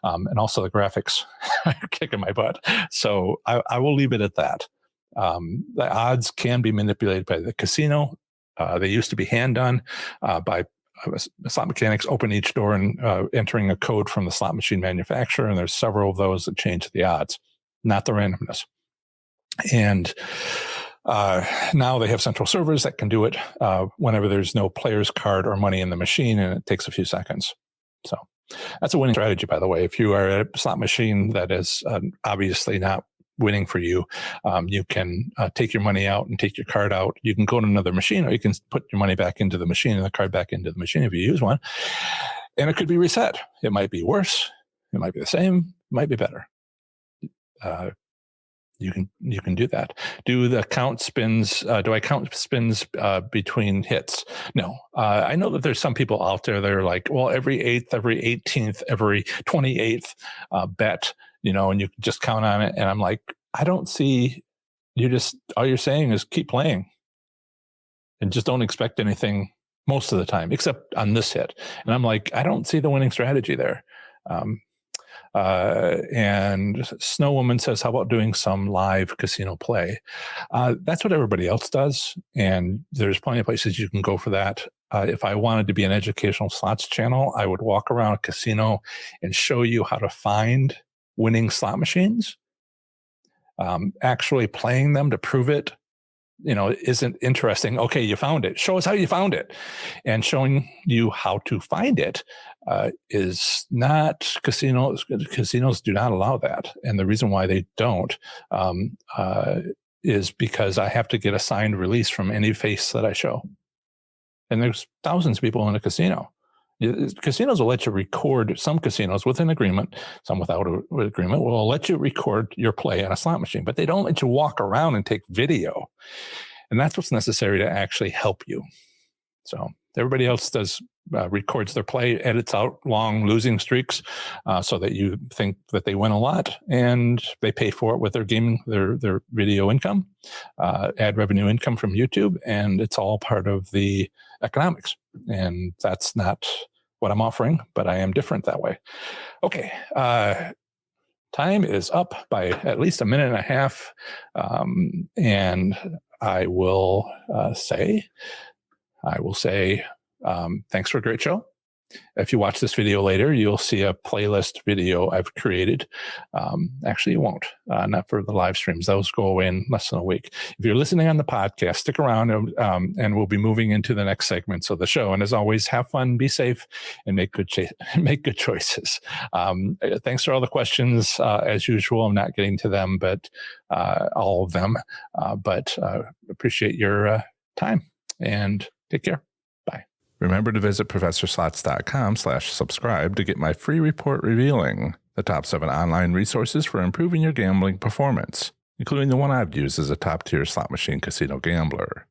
And also the graphics are kicking my butt. So I will leave it at that. The odds can be manipulated by the casino. They used to be hand done by slot mechanics open each door and entering a code from the slot machine manufacturer. And there's several of those that change the odds, not the randomness. And now they have central servers that can do it whenever there's no player's card or money in the machine, and it takes a few seconds. So that's a winning strategy, by the way. If you are a slot machine that is obviously not winning for you, you can take your money out and take your card out. You can go to another machine, or you can put your money back into the machine and the card back into the machine if you use one, and it could be reset. It might be worse, it might be the same, it might be better. You can do that. Do I count spins between hits? No. I know that there's some people out there that are like, well, every 8th, every 18th, every 28th bet, and you just count on it. And I'm like, I don't see, all you're saying is keep playing and just don't expect anything most of the time, except on this hit. And I'm like, I don't see the winning strategy there. And Snow Woman says, how about doing some live casino play? That's what everybody else does. And there's plenty of places you can go for that. If I wanted to be an educational slots channel, I would walk around a casino and show you how to find winning slot machines. Actually playing them to prove it, isn't interesting. Okay, you found it. Show us how you found it. And showing you how to find it is not casinos. Casinos do not allow that. And the reason why they don't is because I have to get a signed release from any face that I show. And there's thousands of people in a casino. Casinos will let you record, some casinos with an agreement, some without an agreement will let you record your play on a slot machine, but they don't let you walk around and take video. And that's what's necessary to actually help you. So everybody else records their play, edits out long losing streaks so that you think that they win a lot, and they pay for it with their gaming, their video income, ad revenue income from YouTube, and it's all part of the economics. And that's not what I'm offering, but I am different that way. Okay. Time is up by at least a minute and a half. And I will say, thanks for a great show. If you watch this video later, you'll see a playlist video I've created. Actually, you won't, not for the live streams. Those go away in less than a week. If you're listening on the podcast, stick around and we'll be moving into the next segments of the show. And as always, have fun, be safe, and make good choices. Thanks for all the questions. As usual, I'm not getting to them, but all of them. But appreciate your time, and take care. Remember to visit ProfessorSlots.com/subscribe to get my free report revealing the top 7 online resources for improving your gambling performance, including the one I've used as a top-tier slot machine casino gambler.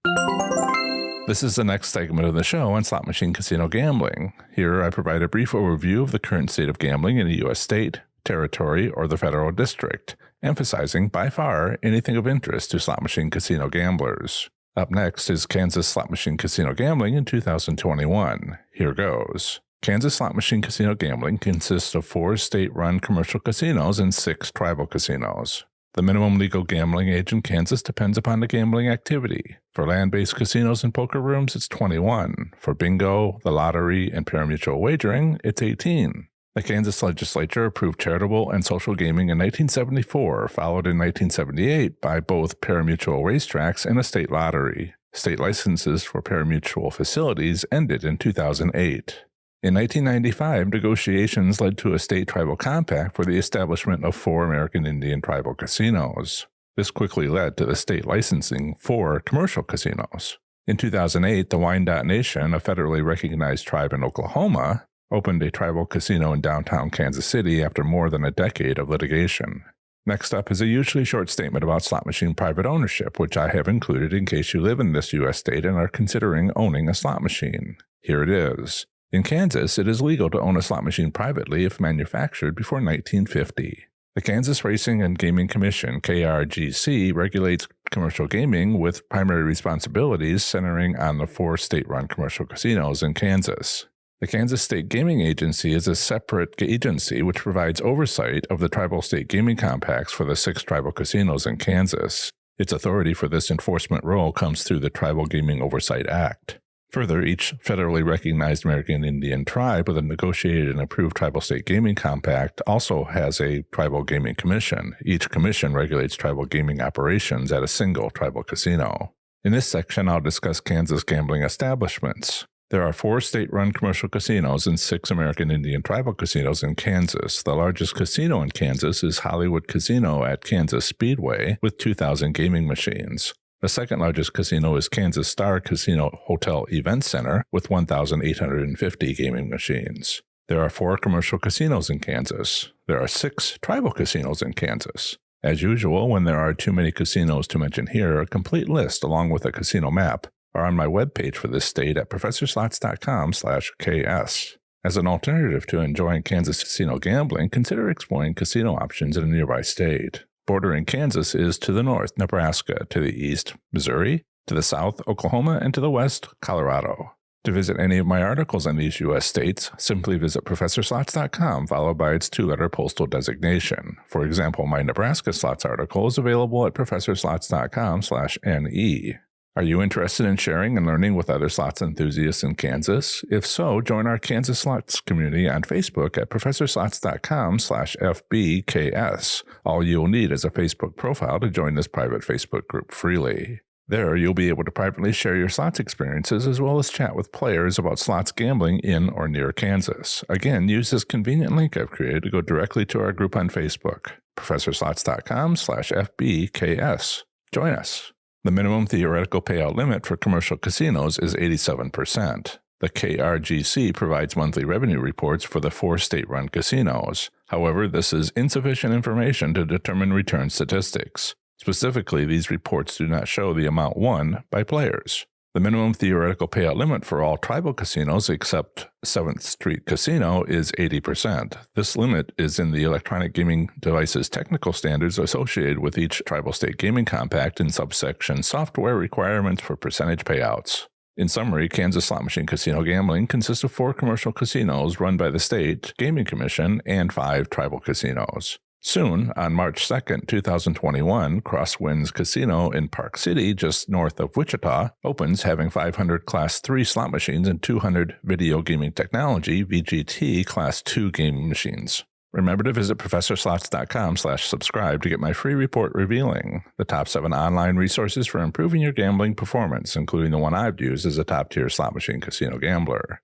This is the next segment of the show on slot machine casino gambling. Here I provide a brief overview of the current state of gambling in a U.S. state, territory, or the federal district, emphasizing by far anything of interest to slot machine casino gamblers. Up next is Kansas slot machine casino gambling in 2021. Here goes. Kansas slot machine casino gambling consists of 4 state-run commercial casinos and 6 tribal casinos. The minimum legal gambling age in Kansas depends upon the gambling activity. For land-based casinos and poker rooms, it's 21. For bingo, the lottery, and pari-mutuel wagering, it's 18. The Kansas legislature approved charitable and social gaming in 1974, followed in 1978 by both pari-mutuel racetracks and a state lottery. State licenses for pari-mutuel facilities ended in 2008. In 1995, negotiations led to a state tribal compact for the establishment of 4 American Indian tribal casinos. This quickly led to the state licensing 4 commercial casinos. In 2008, the Wyandotte Nation, a federally recognized tribe in Oklahoma, opened a tribal casino in downtown Kansas City after more than a decade of litigation. Next up is a usually short statement about slot machine private ownership, which I have included in case you live in this U.S. state and are considering owning a slot machine. Here it is. In Kansas, it is legal to own a slot machine privately if manufactured before 1950. The Kansas Racing and Gaming Commission, KRGC, regulates commercial gaming with primary responsibilities centering on the 4 state-run commercial casinos in Kansas. The Kansas State Gaming Agency is a separate agency which provides oversight of the tribal state gaming compacts for the 6 tribal casinos in Kansas. Its authority for this enforcement role comes through the Tribal Gaming Oversight Act. Further, each federally recognized American Indian tribe with a negotiated and approved tribal state gaming compact also has a tribal gaming commission. Each commission regulates tribal gaming operations at a single tribal casino. In this section, I'll discuss Kansas gambling establishments. There are 4 state-run commercial casinos and 6 American Indian tribal casinos in Kansas. The largest casino in Kansas is Hollywood Casino at Kansas Speedway with 2,000 gaming machines. The second largest casino is Kansas Star Casino Hotel Event Center with 1,850 gaming machines. There are 4 commercial casinos in Kansas. There are 6 tribal casinos in Kansas. As usual, when there are too many casinos to mention here, a complete list along with a casino map are on my webpage for this state at professorslots.com/KS. As an alternative to enjoying Kansas casino gambling, consider exploring casino options in a nearby state. Bordering Kansas is to the north, Nebraska, to the east, Missouri, to the south, Oklahoma, and to the west, Colorado. To visit any of my articles on these U.S. states, simply visit professorslots.com, followed by its 2-letter postal designation. For example, my Nebraska slots article is available at professorslots.com/NE. Are you interested in sharing and learning with other slots enthusiasts in Kansas? If so, join our Kansas Slots community on Facebook at professorslots.com/FBKS. All you'll need is a Facebook profile to join this private Facebook group freely. There, you'll be able to privately share your slots experiences as well as chat with players about slots gambling in or near Kansas. Again, use this convenient link I've created to go directly to our group on Facebook, professorslots.com/FBKS. Join us. The minimum theoretical payout limit for commercial casinos is 87%. The KRGC provides monthly revenue reports for the 4 state-run casinos. However, this is insufficient information to determine return statistics. Specifically, these reports do not show the amount won by players. The minimum theoretical payout limit for all tribal casinos except 7th Street Casino is 80%. This limit is in the electronic gaming devices technical standards associated with each tribal state gaming compact in subsection software requirements for percentage payouts. In summary, Kansas slot machine casino gambling consists of 4 commercial casinos run by the state gaming commission and 5 tribal casinos. Soon, on March 2, 2021, Crosswinds Casino in Park City, just north of Wichita, opens having 500 Class 3 slot machines and 200 Video Gaming Technology VGT Class 2 gaming machines. Remember to visit professorslots.com/subscribe to get my free report revealing the top 7 online resources for improving your gambling performance, including the one I've used as a top-tier slot machine casino gambler.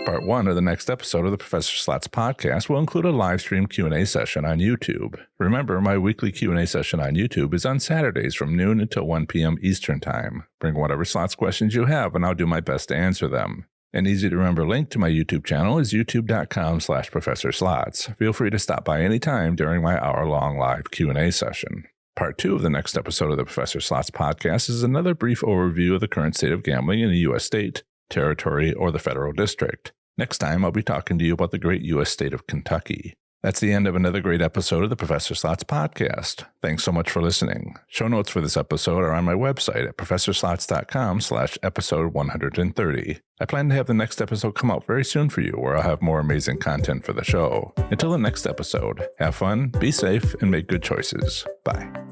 Part 1 of the next episode of the Professor Slots podcast will include a live stream Q&A session on YouTube. Remember, my weekly Q&A session on YouTube is on Saturdays from noon until 1 p.m. Eastern Time. Bring whatever slots questions you have, and I'll do my best to answer them. An easy-to-remember link to my YouTube channel is youtube.com/professorslots. Feel free to stop by anytime during my hour-long live Q&A session. Part 2 of the next episode of the Professor Slots podcast is another brief overview of the current state of gambling in a U.S. state, territory, or the federal district. Next time, I'll be talking to you about the great U.S. state of Kentucky. That's the end of another great episode of the Professor Slots podcast. Thanks so much for listening. Show notes for this episode are on my website at professorslots.com/episode 130. I plan to have the next episode come out very soon for you, where I'll have more amazing content for the show. Until the next episode, have fun, be safe, and make good choices. Bye.